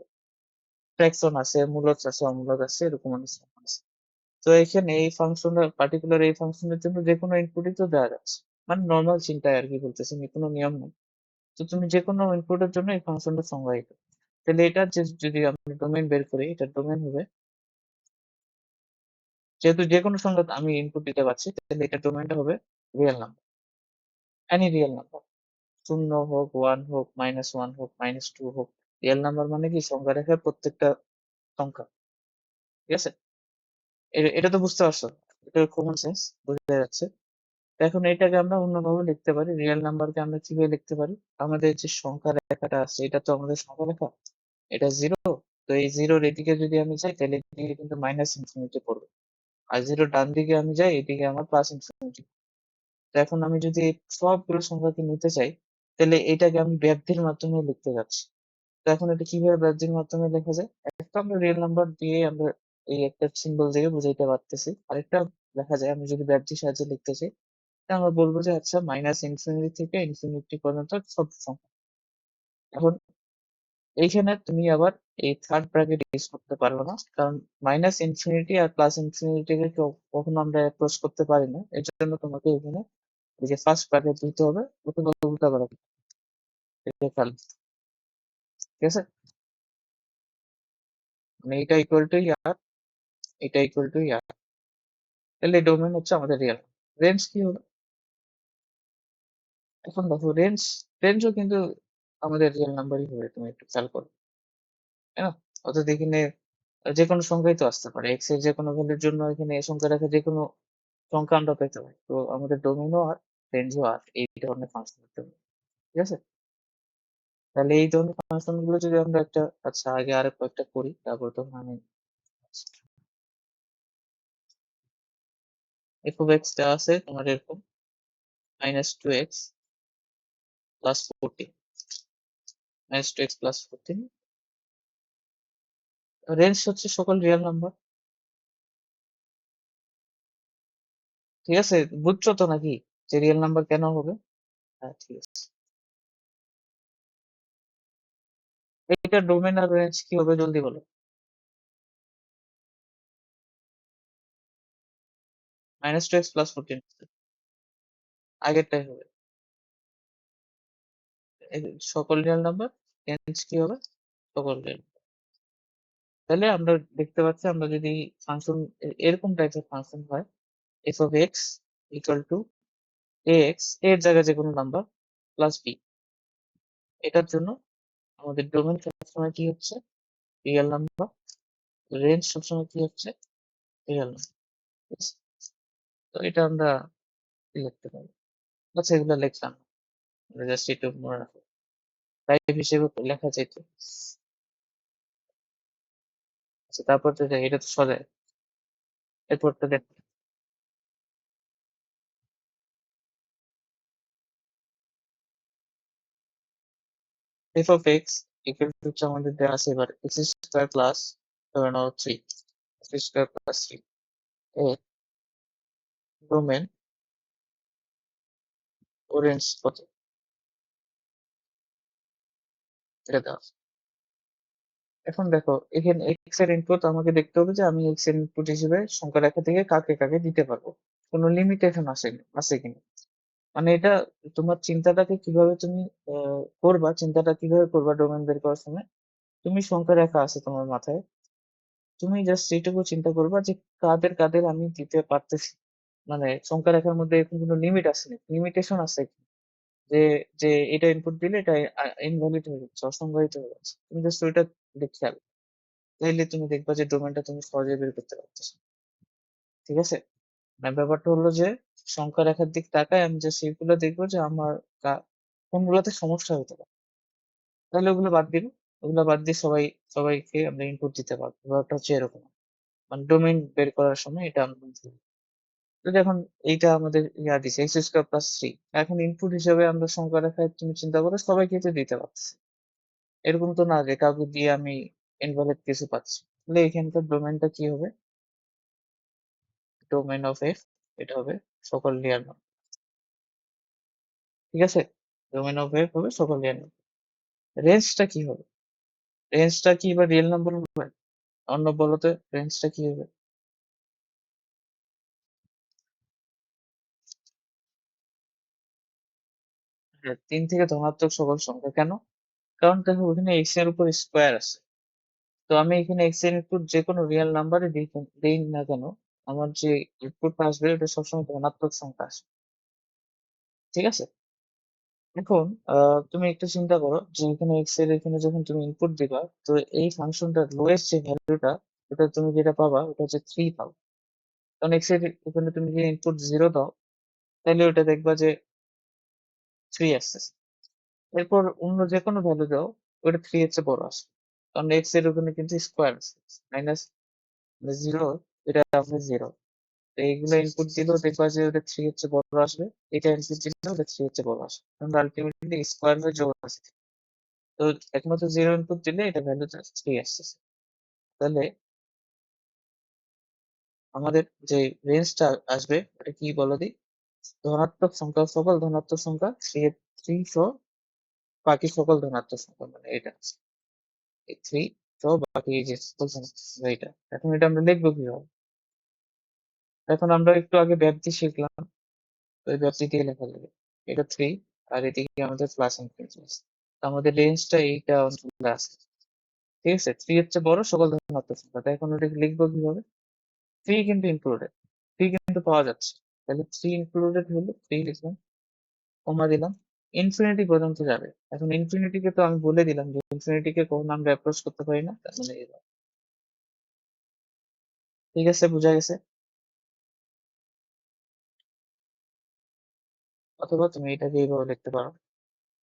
ফ্র্যাকশন আছে, মূলদ আছে, অমূলদ আছে, এরকম অনেক সংখ্যা আছে। তো এখানে এই ফাংশনের পার্টিকুলার এই ফাংশনের জন্য যে কোনো ইনপুটই তো দেওয়া যাচ্ছে। মানে নর্মাল চিন্তায় আর কি বলতেছি, কোনো নিয়ম নেই। তো তুমি যে কোনো ইনপুটের জন্য এই ফাংশনটা সংজ্ঞায়িত। তাহলে এটা যে যদি আমরা ডোমেইন বের করি, এটার ডোমেইন হবে, যেহেতু যে কোনো সংখ্যা আমি ইনপুট দিতে পারছি, তাহলে এটা ডোমেইনটা হবে real number, any real number. শূন্য হোক, ওয়ান হোক, -1 হোক, -2 হোক। রিয়েল নাম্বার মানে কি? সংখ্যা রেখার প্রত্যেকটা সংখ্যা। ঠিক আছে? এটা তো বুঝতে পারছো? এটা কমন সেন্স, বোঝা যাচ্ছে। এখন এটাকে আমরা অন্যভাবে লিখতে পারি। রিয়েল নাম্বারকে আমরা কিভাবে লিখতে পারি? আমাদের যে সংখ্যা রেখাটা আছে, এটা তো আমাদের সংখ্যা রেখা। এটা জিরো। তো এই জিরোর এদিকে যদি আমি যাই, তাহলে এদিকে কিন্তু মাইনাস ইনফিনিটি পড়বে। আর জিরো ডান দিকে আমি যাই, এদিকে আমার প্লাস ইনফিনিটি। তো এখন আমি যদি এই সবগুলো সংখ্যাকে নিতে চাই, তাহলে এটাকে আমি ব্যাপ্তির মাধ্যমে লিখতে যাচ্ছি। তো এখন এটা কিভাবে ব্যাপ্তির মাধ্যমে লেখা যায়? একটা আমরা রিয়েল নাম্বার দিয়ে আমরা এই একটা সিম্বল দিয়ে বুঝাইতে পারতেছি। আরেকটা দেখা যায় আমি যদি ব্যাপ্তির সাহায্যে লিখতে চাই, আমরা বলবো যে আচ্ছা মাইনাস ইনফিনিটি থেকে ইনফিনিটি পর্যন্ত সব সংখ্যা। এখন এইখানে তুমি আবার এই থার্ড ব্র্যাকেট ইউজ করতে পারবে না, কারণ মাইনাস ইনফিনিটি আর প্লাস ইনফিনিটিকে কখনো আমরা অ্যাপ্রোচ করতে পারি না। এর জন্য তোমাকে এখানে এই যে ফার্স্ট ব্র্যাকেট দিতে হবে, অথবা উল্টা ব্র্যাকেট। এটা খেয়াল, ঠিক আছে? মানে এটা ইকুয়াল টু ইয়ার, এটা ইকুয়াল টু ইয়ার। তাহলে ডোমেন হচ্ছে আমাদের রিয়েল। রেঞ্জ কি হলো? এখন দেখো রেঞ্জ, রেঞ্জও কিন্তু আমাদের রিয়েল নাম্বারই হবে, তুমি একটু খেয়াল করো, তাই না? অর্থাৎ এখানে যে কোনো সংখ্যাই তো আসতে পারে। এক্স এর যে কোনো ভ্যালুর জন্য এখানে এই সংখ্যা রেখে যে কোনো সংখ্যা আমরা পেতে পারি। তো আমাদের ডোমেইনও আর রেঞ্জও আর এই ধরনের ফাংশন হতে পারে। ঠিক আছে? তাহলে এই ধরনের ফাংশন গুলো যদি আমরা একটা, আচ্ছা আগে আর কয়েকটা করি, তারপর তখন আমি এফ অফ এক্স দেওয়া আছে তোমার এরকম -2x plus 14, -2x plus 14। Range হচ্ছে সকল রিয়েল নাম্বার। ঠিক আছে? বুঝছো তো নাকি যে রিয়েল নাম্বার কেন হবে? হ্যাঁ, ঠিক আছে। এইটা ডোমেন আর রেঞ্জ কি হবে জলদি বলো। -2x প্লাস 14 আগেরটাই হবে। সকল রিয়েল নাম্বার। রেঞ্জ কি হবে? সকল রিয়েল। তাহলে আমরা দেখতে পাচ্ছি, আমরা যদি ফাংশন এরকম টাইপের ফাংশন হয়, F of x equal to a x, এর জায়গায় যে কোনো নাম্বার প্লাস বি, এটার জন্য আমাদের ডোমেন সবসময় কি হচ্ছে? Real number. রেঞ্জ সবসময় কি হচ্ছে? Real number. তো এটা আমরা কি লিখতে পারি? আচ্ছা, এগুলো লিখলাম না, জাস্ট একটু মনে রাখো, টাইপ হিসেবে লেখা যেত। আচ্ছা, তারপর তো এটা তো সোজা। এরপরটা দেখ, F of x equal to হচ্ছে আমাদের দেওয়া আছে এবার এক্স স্কোয়ার প্লাস ধরে নাও 3, এক্স স্কোয়ার প্লাস 3 এর ডোমেন ও রেঞ্জ কত, এটা দেওয়া আছে। এখন দেখো এখানে এক্স এর ইনপুট আমাকে দেখতে হবে যে আমি এক্স এর ইনপুট হিসেবে সংখ্যা রেখা থেকে কাকে কাকে দিতে পারবো, কোনো লিমিটেশন আছে কিনা। মানে এটা তোমার চিন্তাটাকে কিভাবে তুমি করবা, চিন্তাটা কিভাবে করবা ডোমেন বের করার সময়, তুমি সংখ্যা রেখা আছে তোমার মাথায়, তুমি জাস্ট এইটুকু চিন্তা করবা যে কাদের কাদের আমি দিতে পারতেছি, মানে সংখ্যা রেখার মধ্যে এরকম কোনো লিমিট আছে না, লিমিটেশন আছে কি? যে যে এটা ইনপুট দিলে এটা ইনভ্যালিড হয়ে যাচ্ছে, অসংজ্ঞায়িত হয়ে যাচ্ছে, তুমি জাস্ট ওইটা দেখে তাইলে তুমি দেখবা যে ডোমেনটা তুমি সহজে বের করতে পারতেছো। ঠিক আছে, মানে ব্যাপারটা হলো যে সংখ্যা রেখার দিক তাকায় আমি যে সেগুলো দেখবো যে আমার কোনগুলোতে সমস্যা হতে পারে, তাহলে ওগুলো বাদ দিবো। ওগুলো বাদ দিয়ে সবাইকে আমরা ইনপুট দিতে পারবো, ব্যাপারটা হচ্ছে এরকম। মানে ডোমেইন বের করার সময় এটা আমরা বুঝবো। যদি এখন এইটা আমাদের দিছে এক্স স্কোয়ার প্লাস 3, এখন ইনপুট হিসেবে আমরা সংখ্যা রেখায় তুমি চিন্তা করো সবাইকে তো দিতে পারছি, এরকম তো না যে কাউকে দিয়ে আমি ইনভ্যালিড কিছু পাচ্ছি। তাহলে এখানকার ডোমেইনটা কি হবে, ডোমেইন অফ এফ, এটা হবে সকল রিয়েল নাম্বার। ঠিক আছে, ডোমেইন অফ এফ হবে সকল রিয়েল নাম্বার। রেঞ্জটা কি হবে, রেঞ্জটা কি এবার রিয়েল নাম্বার হবে, অন্য বলতে রেঞ্জটা কি হবে। হ্যাঁ, 3 থেকে ধনাত্মক সকল সংখ্যা, কেন? কারণ দেখো ওখানে এক্স এর উপর স্কোয়ার আছে, তো আমি এখানে এক্স এর ইনপুট যে কোনো রিয়েল নাম্বারে দিই না কেন, আমার যে ইনপুটটা আসবে এটা সবসময় ধনাত্মক সংখ্যা আসবে। ঠিক আছে, এখন তুমি একটু চিন্তা করো যে এখানে এক্স এর এখানে যখন তুমি ইনপুট দিবা, তো এই ফাংশনটার লোয়েস্ট যে ভ্যালুটা, ওটা তুমি যেটা পাবা ওটা হচ্ছে 3 পাও। কারণ এক্স এর এখানে তুমি যদি ইনপুট 0 দাও, তাহলে ওটা দেখবা যে 3 আসছে। এরপর অন্য যে কোনো ভ্যালু দাও, ওটা 3 এর চেয়ে বড় আসবে, কারণ এক্স এর ওখানে কিন্তু স্কোয়ার আছে, মাইনাস 0, এটা আসবে 0। তো এইগুলো ইনপুট দিলেও দেখবা যে ওটা 3 এর চেয়ে বড় আসবে, এটা ইনপুট দিলেও ওটা 3 এর চেয়ে বড় আসবে, কারণ আলটিমেটলি স্কোয়ার হয়ে যোগ আছে। তো একমাত্র 0 ইনপুট দিলে এটা ভ্যালুটা 3 আসতেছে। তাহলে আমাদের যে রেঞ্জটা আসবে এটা কি বলো দিই, ধনাত্মক সংখ্যা সকল ধনাত্মক সংখ্যা 3 সহ বাকি সকল ধনাত্মক সংখ্যা, মানে এটা এই 3 সহ বাকি এই যে সকল ধনাত্মক সংখ্যা, এটা এখন এটা আমরা লিখবো কিভাবে। এখন আমরা একটু আগে ব্যাপ্তি শিখলাম, তো এই ব্যাপ্তি দিয়ে লেখা যাবে, এটা 3 আর এদিকে আমাদের প্লাস ইনফিনিটি আছে, তো আমাদের রেঞ্জটা এইটা অঞ্চলে আছে। ঠিক আছে, 3 এর চেয়ে বড় সকল ধনাত্মক সংখ্যা, তাই এখন ওটাকে লিখবো কিভাবে, 3 কিন্তু ইনক্লুডেড, 3 কিন্তু পাওয়া যাচ্ছে, তাহলে 3 ইনক্লুডেড হলো 3 লিখলাম, কমা দিলাম, ইনফিনিটি পর্যন্ত যাবে। এখন ইনফিনিটিকে তো আমি বলে দিলাম যে ইনফিনিটিকে কখনো আমরা অ্যাপ্রোচ করতে পারি না, তার মানে এবার ঠিক আছে, বোঝা গেছে। অথবা তুমি এটাকে এইভাবে লিখতে পারো,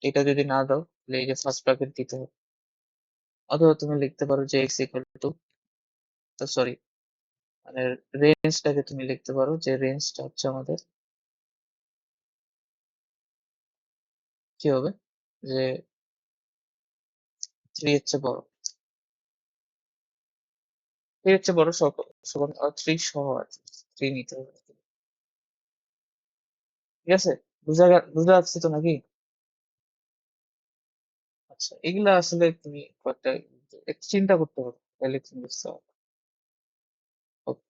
এটা যদি না দাও তাহলে এই যে ফার্স্ট ব্র্যাকেট দিতে হবে, অথবা তুমি লিখতে পারো যে এক্স ইকুয়াল টু, সরি, মানে রেঞ্জটাকে তুমি লিখতে পারো যে রেঞ্জটা হচ্ছে আমাদের কি হবে, যে 3 এর চেয়ে বড়, 3 এর চেয়ে বড় সকল সকল 3 সহ আর কি, 3 নিতে হবে। ঠিক আছে, বুঝা যাচ্ছে তো নাকি? আচ্ছা, এগুলা আসলে তুমি কয়েকটা একটু চিন্তা করতে হবে, তাহলে তুমি বুঝতে পারবে। Okay,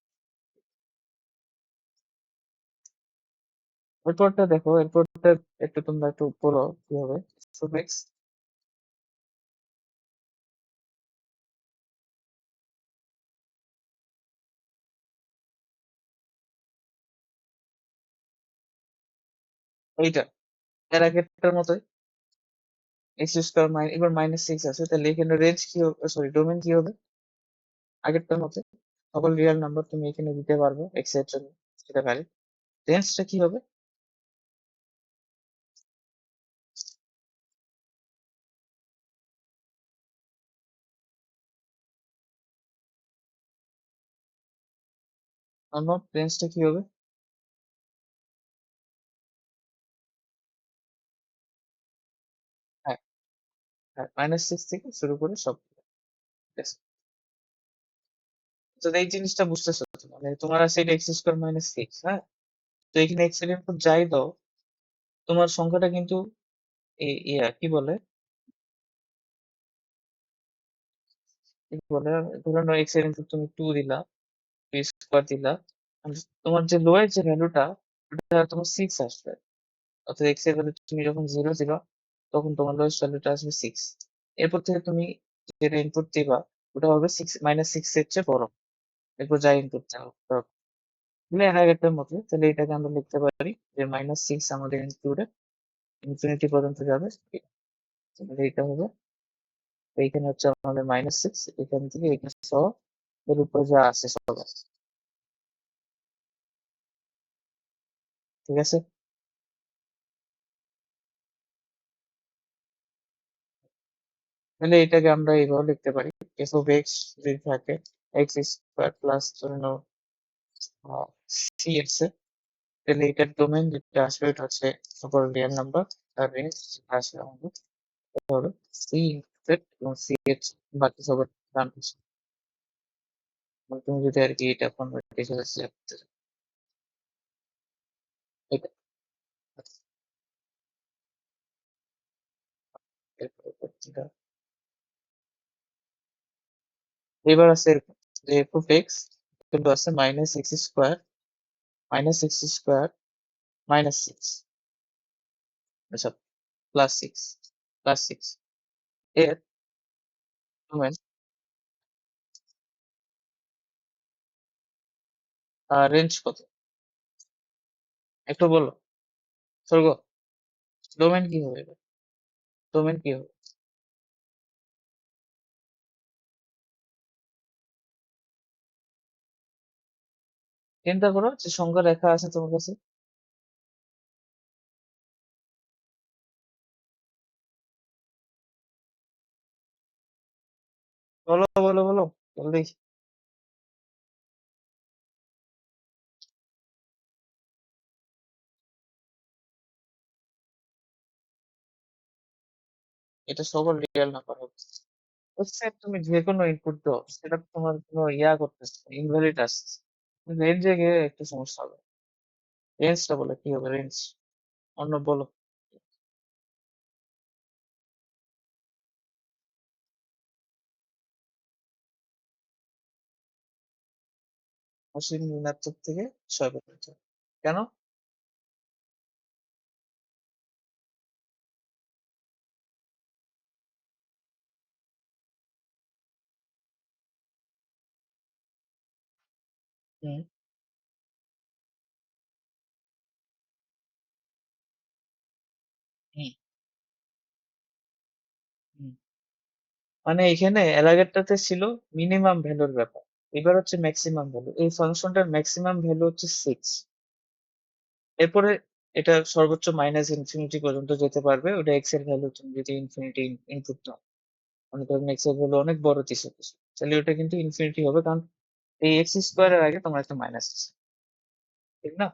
এরপরটা দেখো, এরপরটা একটু তোমরা একটু পড়ো কি হবে, সুফিক্স, এইটা এর আগেরটার মতোই, এক্স স্কোয়ার এবার -6 আছে, তাহলে এখানে রেঞ্জ কি হবে, সরি ডোমেন কি হবে, আগেরটার মতো সকল রিয়েল নাম্বার তুমি এখানে দিতে পারবে এক্স এর জন্য, সেটা ভ্যালিড। রেঞ্জটা কি হবে, অন্য রেঞ্জটা কি হবে? হ্যাঁ, হ্যাঁ, -6 থেকে শুরু করে সব। ঠিক আছে? তো এই জিনিসটা বুঝতেছো তো? মানে তোমার আছে এটা x² - 6, হ্যাঁ? তো এখানে x এর ইনপুট যাই দাও, তোমার সংখ্যাটা কিন্তু কি বলে, ধরে নাও x এর ইনপুট তুমি 2 দিলা, 2² দিলা। and তোমার যে লো এর যে ভ্যালুটা, ওটা তোমার 6 আসবে। অর্থাৎ x এর ভ্যালু তুমি যখন 0 দিবা, তখন তোমার লোয়েস্ট ভ্যালুটা আসবে 6। এরপর থেকে তুমি যেটা ইনপুট দিবা, ওটা হবে 6 -6 এর চেয়ে বড়। এরপর যা ইনপুট দাও মানে এর আগেরটার মতো, তাহলে এটাকে আমরা লিখতে পারি যে -6 আমাদের ইনক্লুডেড, ইনফিনিটি পর্যন্ত যাবে। তাহলে এটা হবে, এইখানে হচ্ছে আমাদের -6, এখান থেকে এটা সহ এর উপরে যা আছে সব আছে। ঠিক আছে? তাহলে এটাকে আমরা এইভাবে লিখতে পারি, এফ অফ এক্স যদি থাকে এক্স স্কোয়ার প্লাস ধরে নাও সি এক্স, তাহলে এটার ডোমেন যেটা আসবে এটা হচ্ছে সকল রিয়েল নাম্বার, আর রেঞ্জ আসবে আমাদের এটা হবে সি ইনপুটেড এবং সি এর বাকি সবার ডান পাশে। মানে তুমি যদি আর কি এটা কনভার্টেশন করতে চাও, এটা এটা। এবার আছে এরকম যে এফ অফ এক্স কিন্তু আছে -x² -6 আচ্ছা প্লাস সিক্স এর ডোমেন রেঞ্জ কত একটু বলো স্বর্গ, ডোমেন কি হবে এবার? ডোমেন কি হবে? চিন্তা করো যে সংখ্যা লেখা আছে তোমার কাছে। বলো বলো বলো, জলদি। এটা সকল রিয়েল নাম্বার হবে। হচ্ছে তুমি যে কোনো ইনপুট দাও, সেটা তোমার কোনো করতেছে ইনভ্যালিড আসছে, রেঞ্জে গিয়ে একটু সমস্যা হবে। রেঞ্জটা বলে কি হবে রেঞ্জ? অন্য বলো। অসীম ঋণাত্মক থেকে 6 পর্যন্ত। কেন? হুম, হুম, হুম। মানে এখানে এর আগেরটাতে ছিল মিনিমাম ভ্যালুর ব্যাপার, এবার হচ্ছে ম্যাক্সিমাম ভ্যালু। এই ফাংশনটার ম্যাক্সিমাম ভ্যালু হচ্ছে 6। এরপরে এটা সর্বোচ্চ -ইনফিনিটি পর্যন্ত যেতে পারবে, ওটা এক্স এর ভ্যালু তুমি যদি ইনফিনিটি ইনপুট দাও। মানে ধরুন এক্স এর ভ্যালু অনেক বড় কিছু কিছু, তাহলে ওটা কিন্তু ইনফিনিটি হবে, কারণ এই x² এর আগে তোমার একটা মাইনাস আছে, ঠিক না?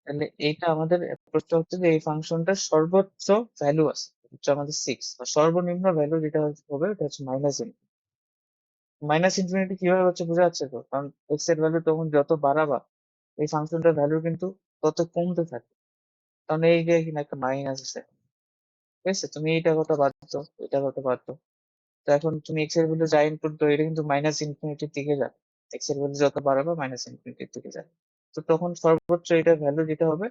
তাহলে এইটা আমাদের প্রশ্ন হচ্ছে যে এই ফাংশনটার সর্বোচ্চ ভ্যালু আছে হচ্ছে আমাদের 6, আর সর্বনিম্ন ভ্যালু যেটা হবে এটা হচ্ছে -ইনফিনিটি। কিভাবে হচ্ছে বোঝা যাচ্ছে তো? কারণ এক্স এর ভ্যালু তখন যত বাড়াবা, এই ফাংশনটার ভ্যালু কিন্তু তত কমতে থাকে, কারণ এই যে এখানে একটা মাইনাস আছে। ঠিক আছে? তুমি এইটা কত বাদ দাও, এটা কত বাদ দাও। তো এখন তুমি এক্স এর ভ্যালু যা ইনপুট দাও, এটা কিন্তু -ইনফিনিটির দিকে যাবে। এক্স এর ভ্যালু যত বাড়াবে -ইনফিনিটির দিকে যাবে। তো তখন সর্বোচ্চ এটার ভ্যালু যেটা হবে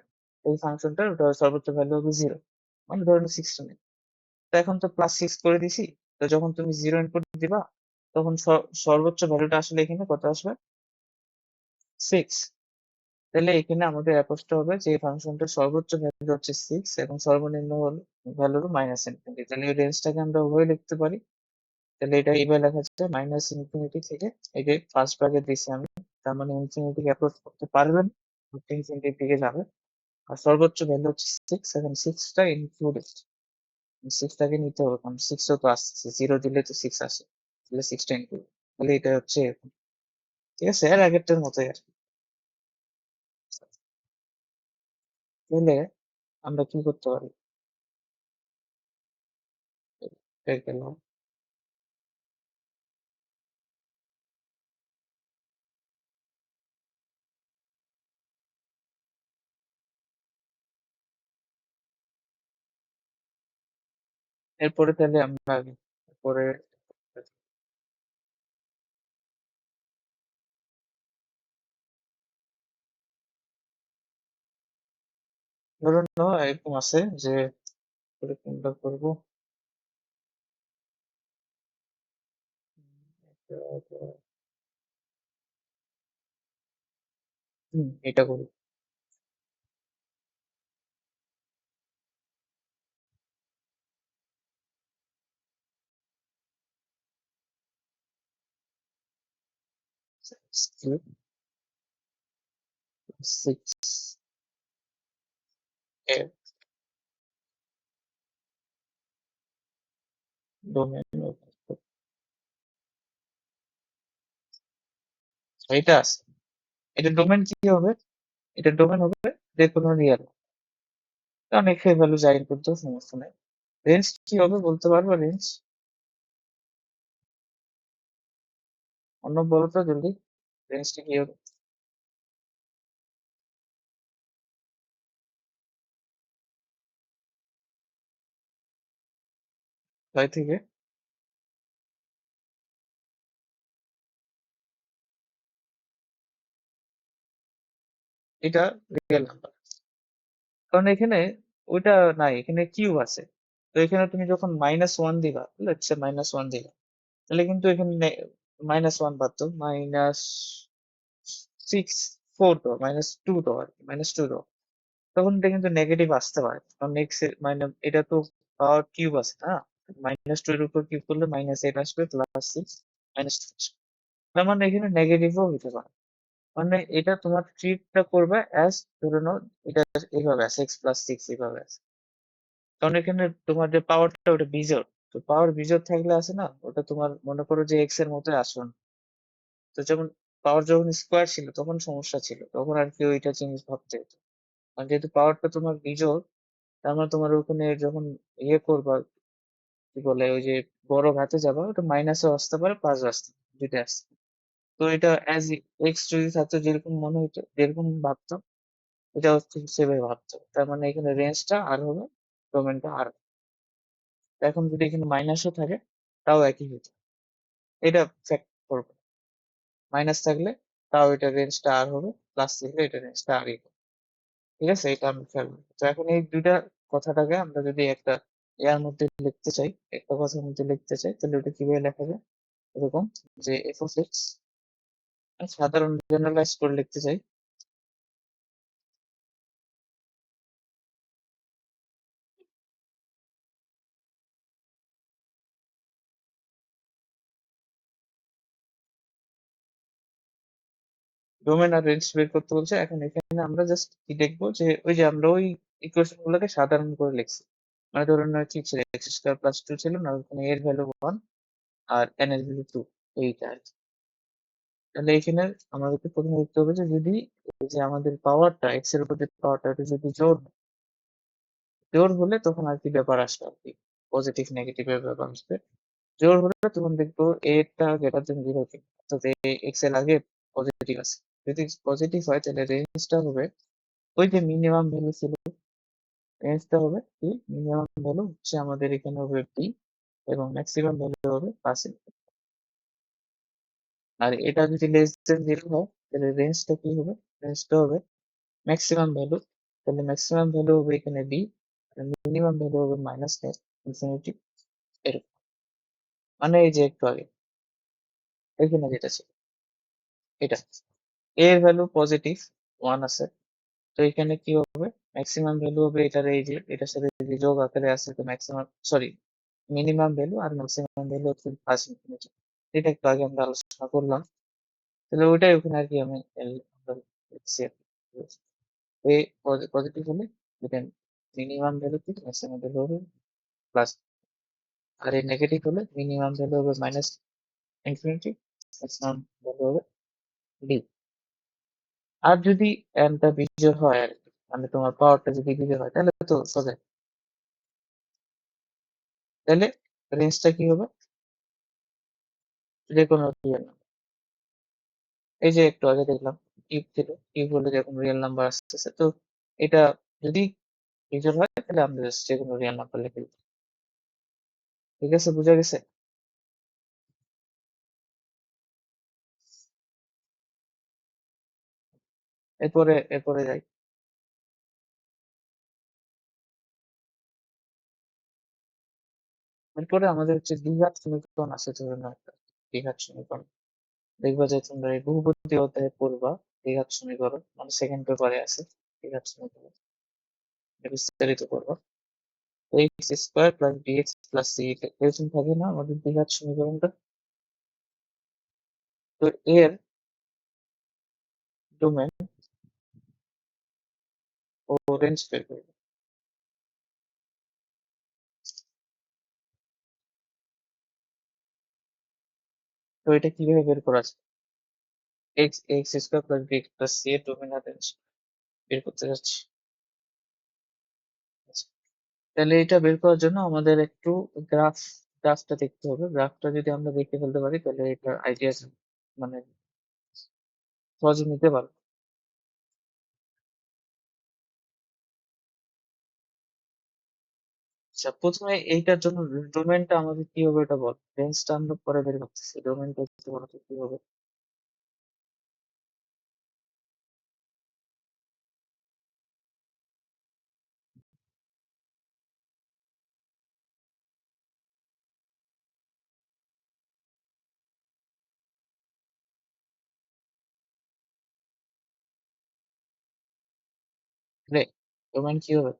এই ফাংশনটার, ওটা সর্বোচ্চ ভ্যালু হবে 0। মানে ধরুন 16। তো এখন তো +6 করে দিছি। তো যখন তুমি 0 ইনপুট দিবা, তখন সর্বোচ্চ ভ্যালুটা আসলে এখানে কত আসবে? 6। তাহলে এখানে আমাদের অ্যাপ্রোচটা হবে যে এই ফাংশনটার সর্বোচ্চ ভ্যালু হচ্ছে 6 এবং সর্বনিম্ন ভ্যালু হলো -ইনফিনিটি। তাহলে এই রেঞ্জটাকে আমরা উভয় লিখতে পারি। তাহলে এটা এইভাবে লেখা যাচ্ছে -ইনফিনিটি থেকে, এই যে ফার্স্ট ব্র্যাকেট দিছি আমি, তার মানে ইনফিনিটি অ্যাপ্রোচ করতে পারবেন, ইনফিনিটির দিকে যাবে। আর সর্বোচ্চ ভ্যালু হচ্ছে 6, এখন 6টা ইনক্লুডেড। 6টাকে নিতে হবে, কারণ 6ও তো আসছে, 0 দিলে তো 6 আসে, তাহলে 6টা ইনক্লুড। তাহলে এটা হচ্ছে এরকম। ঠিক আছে? এর আগেরটার মতোই আর কি। তাহলে আমরা কি করতে পারি? এটা গেল। এরপরে তাহলে আমরা পরে ধরুন এরকম আছে যে কোনটা করবো। এটা করি। সিক্স এর ডোমেন। এটা আছে। এটা ডোমেন কি হবে? এটা ডোমেন হবে যে কোনো রিয়েল, কারণ এখানে ভ্যালু যাই করতেও সমস্যা নেই। রেঞ্জ কি হবে বলতে পারবো? রেঞ্জ অন্য বলো তো জলদি, রেঞ্জটা কি হবে? ছয় থেকে এটা রিয়েল নাম্বার, কারণ এখানে ওইটা নাই, এখানে কিউব আছে। তো এখানে তুমি যখন -1 দিবা, হচ্ছে -1 দিবা, তাহলে কিন্তু এখানে -1 পাচ্ছ, -6 4 দাও, -2 দাও আর কি, -2 দাও, তখন এটা কিন্তু নেগেটিভ আসতে পারে, কারণ এক্স এর মানে এটা তো পাওয়ার কিউব আছে না। -2 এর উপর কিউব করলে -8 আসবে, +6 -2। তার মানে এখানে নেগেটিভও হতে পারে। মানে এটা তোমার ট্রিটটা করবে অ্যাজ, ধরে নাও এটা এইভাবে আছে, x+6 এইভাবে আছে, কারণ এখানে তোমার যে পাওয়ারটা ওটা বিজোড়। তো পাওয়ার বিজোড় থাকলে আছে না, ওটা তোমার মনে করো যে এক্স এর মতোই আসন। তো যেমন পাওয়ার যখন স্কোয়ার ছিল তখন সমস্যা ছিল, তখন আর কি ওইটা জিনিস ভাবতে হতো। আর যেহেতু পাওয়ারটা তোমার বিজোড়, তার মানে তোমার ওখানে যখন ইয়ে করবা, কি বলে ওই যে বড় ঘাতে যাবা, ওটা মাইনাসও আসতে পারে, প্লাসও আসতে পারে, দুইটা আসতে পারে। তো এটা অ্যাজ এক্স যদি থাকতো, যেরকম মনে হতো যেরকম ভাবতো, এটা হচ্ছে সেভাবে ভাবতো। তার মানে এখানে রেঞ্জটা আর হবে, ডোমেনটা আর। এখন যদি এখানে মাইনাসও থাকে, তাও একই হতো। এটা ফ্যাক্ট করবো, মাইনাস থাকলে তাও এটা রেঞ্জটা আর হবে, প্লাস থাকলে এটা রেঞ্জটা আরই হবে। ঠিক আছে, এটা আমি খেয়াল রাখবো। তো এখন এই দুইটা কথাটাকে আমরা যদি একটা ইয়ার মধ্যে লিখতে চাই, একটা কথার মধ্যে লিখতে চাই, তাহলে ওটা কিভাবে লেখা যায়? এরকম যে f(x) সাধারণ জেনারেলাইজ করে লিখতে চাই। ডোমেন আর রেঞ্জ বের করতে বলছে। এখন এখানে আমরা জাস্ট কি দেখবো, যে ওই যে আমরা ওই ইকুয়েশন গুলোকে সাধারণ করে লিখছি। মানে ধরুন কি ছিল, x² + 2 ছিল না, ওখানে এর ভ্যালু 1 আর n এর ভ্যালু 2, এইটা আর কি। তাহলে এখানে আমাদেরকে প্রথমে দেখতে হবে যে যদি এই যে আমাদের পাওয়ারটা, এক্স এর উপর যে পাওয়ারটা, এটা যদি জোর হলে তখন আর কি ব্যাপার আসবে আর কি, পজিটিভ নেগেটিভ এর ব্যাপার আসবে। জোর হলে তখন দেখবো এটা গ্রেটার দেন 0 কি, অর্থাৎ এক্স এর আগে পজিটিভ আছে। যদি পজিটিভ হয় তাহলে রেঞ্জটা হবে ওই যে মিনিমাম ভ্যালু ছিল, রেঞ্জটা হবে কি, মিনিমাম ভ্যালু হচ্ছে আমাদের এখানে হবে পি, এবং ম্যাক্সিমাম ভ্যালু হবে পাঁচ। আর এটা যদি লেস দেন 0 হয়, তাহলে রেঞ্জটা কি হবে? রেঞ্জটা হবে ম্যাক্সিমাম ভ্যালু, তাহলে ম্যাক্সিমাম ভ্যালু হবে এখানে বি, আর মিনিমাম ভ্যালু হবে -ইনফিনিটি। এরকম, মানে এই যে একটু আগে এখানে যেটা ছিল এটা, এ এর ভ্যালু পজিটিভ 1 আছে। তো এখানে কি হবে, ম্যাক্সিমাম ভ্যালু হবে এটার এই যে এটার সাথে যদি যোগ আকারে আসে, তো ম্যাক্সিমাম, সরি, মিনিমাম ভ্যালু আর ম্যাক্সিমাম ভ্যালু হচ্ছে প্লাস ইনফিনিটি। এটা একটু আগে আমরা আলোচনা করলাম। তাহলে ওইটাই ওখানে আর কি আমি আমরা লিখছি আর কি। এ পজিটিভ হলে এটা মিনিমাম ভ্যালু কি, ম্যাক্সিমাম ভ্যালু হবে প্লাস, আর এই নেগেটিভ হলে মিনিমাম ভ্যালু হবে -ইনফিনিটি, ম্যাক্সিমাম ভ্যালু হবে বি। আর যদি এনটা বিজোড় হয় আর কি, মানে তোমার পাওয়ারটা যদি দিতে হয় তাহলে তো সোজা। তাহলে রেঞ্জটা কি হবে? যে কোনো রিয়েল নাম্বার। এই যে একটু আগে দেখলাম কিউব ছিল, কিউব হলে যখন রিয়েল নাম্বার আসতেছে, তো এটা যদি বিজোড় হয় তাহলে আমরা just যে কোনো রিয়েল নাম্বার লিখে দিই। ঠিক আছে, বুঝা গেছে? এরপরে যাই। এরপরে আমাদের হচ্ছে দ্বিঘাত সমীকরণ আছে, ধরে নাও একটা দ্বিঘাত সমীকরণ। দেখবা যে তোমরা এই বহুপদী অধ্যায়ে পড়বা দ্বিঘাত সমীকরণ, মানে সেকেন্ড পেপারে আছে দ্বিঘাত সমীকরণ, এটা বিস্তারিত পড়বা। X square plus b x plus c এরকম থাকে না আমাদের দ্বিঘাত সমীকরণটা? তো এর ডোমেন ও রেঞ্জ বের করবে। তো এটা কিভাবে বের করা যায়? X x square plus b x plus c এর ডোমেন আর রেঞ্জ বের করতে যাচ্ছি। আচ্ছা, তাহলে এটা বের করার জন্য আমাদের একটু গ্রাফটা দেখতে হবে। গ্রাফটা যদি আমরা দেখে ফেলতে পারি তাহলে এটা আইডিয়া মানে সহজে নিতে পারবো। আচ্ছা, প্রথমে এইটার জন্য ডোমেনটা আমাদের কি হবে এটা বল। রেঞ্জটা আমরা পরে বের করতেছি, ডোমেনটা একটু বলো তো কি হবে। রে, ডোমেন কি হবে?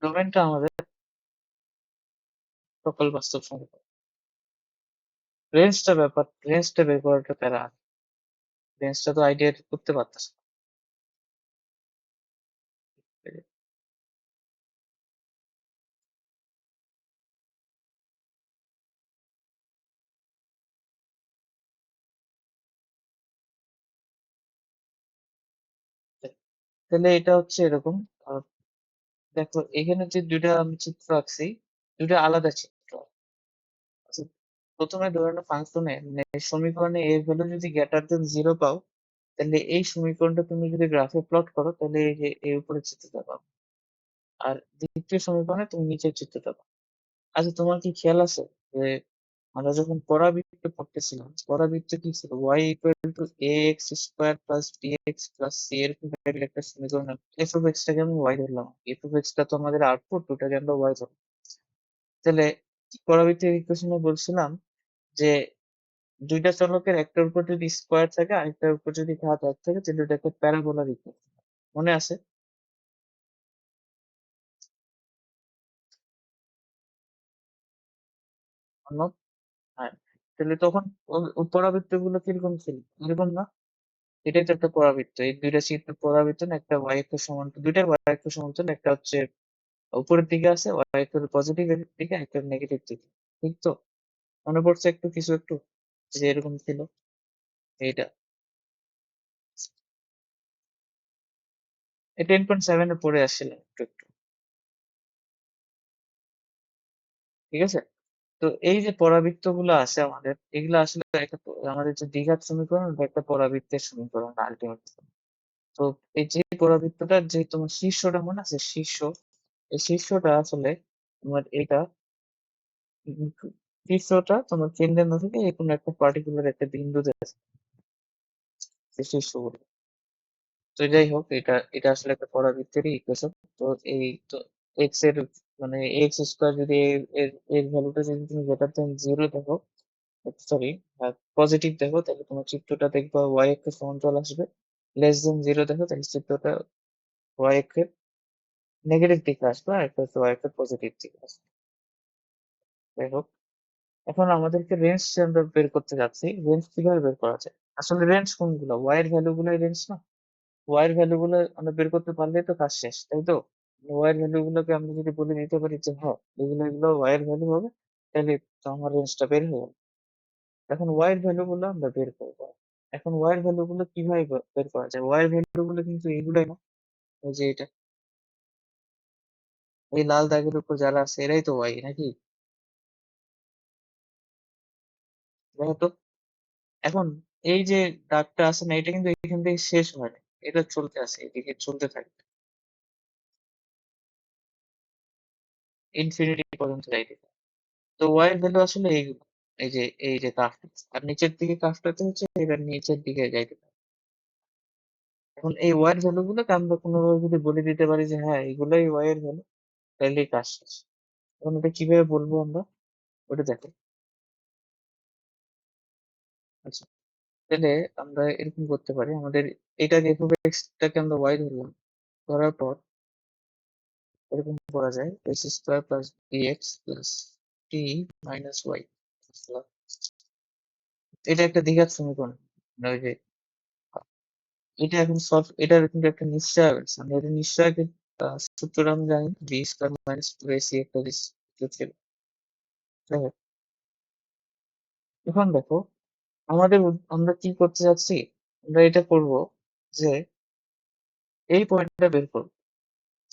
ডোমেনটা আমাদের সকল বাস্তব সংখ্যা। রেঞ্জটা বের করাটা প্যারা। রেঞ্জটা তো আইডিয়া করতে পারতেছে না। তাহলে এটা হচ্ছে এরকম। আহ, দেখো এখানে যে দুইটা আমি চিত্র আঁকছি, দুইটা আলাদা চিত্র। আচ্ছা, প্রথমে ধরে নাও ফাংশনে মানে সমীকরণে এর ভ্যালু যদি গ্রেটার দেন জিরো পাও, তাহলে এই সমীকরণটা তুমি যদি গ্রাফে প্লট করো তাহলে এই যে এই উপরে চিত্রটা পাবো। আর দ্বিতীয় সমীকরণে তুমি নিচের চিত্রটা পাবো। আচ্ছা, তোমার কি খেয়াল আছে যে আমরা যখন পরাবৃত্ত পড়তেছিলাম, পরাবৃত্ত কি ছিল? Y equal to a x square plus b x plus c এরকম টাইপের একটা সমীকরণ। এফ অফ এক্স টাকে আমি ওয়াই ধরলাম, এফ অফ এক্স টা তো আমাদের আউটপুট, ওটাকে আমরা ওয়াই ধরলাম। তাহলে পরাবৃত্তের ইকুয়েশনে বলছিলাম যে দুইটা চলকের একটার উপর যদি স্কোয়ার থাকে আরেকটার উপর যদি ঘাত এক থাকে তাহলে ওটাকে প্যারাবোলার ইকুয়েশন। মনে আছে? অর্ণব? হ্যাঁ। তাহলে তখন ও পরাবৃত্ত গুলো কিরকম ছিল? এরকম না? এটাই তো একটা পরাবৃত্ত, এই দুইটা চিত্র পরাবৃত্ত না, একটা ওয়াই অক্ষ সমান্তরাল, দুইটাই ওয়াই অক্ষ সমান্তরাল, একটা হচ্ছে উপরের দিকে আছে ওয়াই অক্ষের পজিটিভ দিকে, একটা নেগেটিভ দিকে। ঠিক তো? মনে পড়ছে একটু কিছু একটু যে এরকম ছিল এইটা? এই 10.7 এ পড়ে আসছিলাম একটু একটু। ঠিক আছে, তো এই যে পরাবৃত্ত গুলো আছে আমাদের, এগুলো আসলে একটা আমাদের যে দ্বিঘাত সমীকরণ ওটা একটা পরাবৃত্তের সমীকরণ আলটিমেট। তো এই যে পরাবৃত্তটার যে তোমার শীর্ষটা মনে আছে, শীর্ষ, এই শীর্ষটা আসলে তোমার এটা উম, শীর্ষটা তোমার কেন্দ্রের থেকে এই কোনো একটা পার্টিকুলার একটা বিন্দুতে আছে, এই শীর্ষগুলো। তো যাই হোক, এটা এটা আসলে একটা পরাবৃত্তেরই ইকুয়েশন। তো এই তো এক্স এর মানে এক্স স্কোয়ার যদি এর এর ভ্যালুটা যদি তুমি গ্রেটার দেন জিরো দেখো, সরি পজিটিভ দেখো, তাহলে তোমার চিত্রটা দেখবা ওয়াই অক্ষের সমান্তরাল আসবে। লেস দেন জিরো দেখো তাহলে চিত্রটা ওয়াই অক্ষের নেগেটিভ দিকে আসবে, আর একটা হচ্ছে ওয়াই অক্ষের পজিটিভ দিকে আসবে। যাই হোক, এখন আমাদেরকে রেঞ্জ আমরা বের করতে যাচ্ছি। রেঞ্জ কিভাবে বের করা যায়? আসলে রেঞ্জ কোনগুলো? ওয়াই এর ভ্যালু গুলো রেঞ্জ না? ওয়াই এর ভ্যালু গুলো আমরা বের করতে পারলেই তো কাজ শেষ, তাই তো? ওয়াই এর ভ্যালু গুলোকে আমরা যদি বলে দিতে পারি যে হ্যাঁ এগুলো এগুলো ওয়াই এর ভ্যালু হবে, তাহলে তো আমার রেঞ্জটা বের হয়ে গেল। এখন y এর ভ্যালু গুলো আমরা বের করবো। এখন y এর ভ্যালু গুলো কিভাবে বের করা যায়? y এর ভ্যালু গুলো কিন্তু এইগুলাই না, ওই যে এটা, এই লাল দাগের উপর যারা আছে এরাই তো y নাকি? দেখো তো। এখন এই যে দাগটা আছে না, এটা কিন্তু এখান থেকে শেষ হয় না, এটা চলতে আছে, এদিকে চলতে থাকবে ইনফিনিটি পর্যন্ত যাইতে থাকে। তো y এর ভ্যালু আসলে এইগুলো, এই যে কার্ভটা, আর নিচের দিকে কার্ভটাতে হচ্ছে এটা নিচের দিকে যাইতে থাকে। এখন এই y এর ভ্যালু গুলোকে আমরা কোনোভাবে যদি বলে দিতে পারি যে হ্যাঁ এগুলোই y এর ভ্যালু, তাহলেই কাজ শেষ। এখন এটা কিভাবে বলবো আমরা, ওটা দেখো। আচ্ছা, তাহলে আমরা এরকম করতে পারি, আমাদের এটাকে f of x টাকে আমরা y ধরলাম, ধরার পর এরকম করা যায় x square plus bx plus t minus y। এটা একটা দ্বিঘাত সমীকরণ, মানে ওই যে এটা এখন সলভ, এটার কিন্তু একটা নিশ্চয় আছে, আমরা এটা নিশ্চয়কের সূত্রটা আমি জানি, b square minus two a c একটা সূত্র ছিল। দেখো, এখন দেখো আমাদের আমরা কি করতে যাচ্ছি, আমরা এটা করব যে এই পয়েন্টটা বের করব,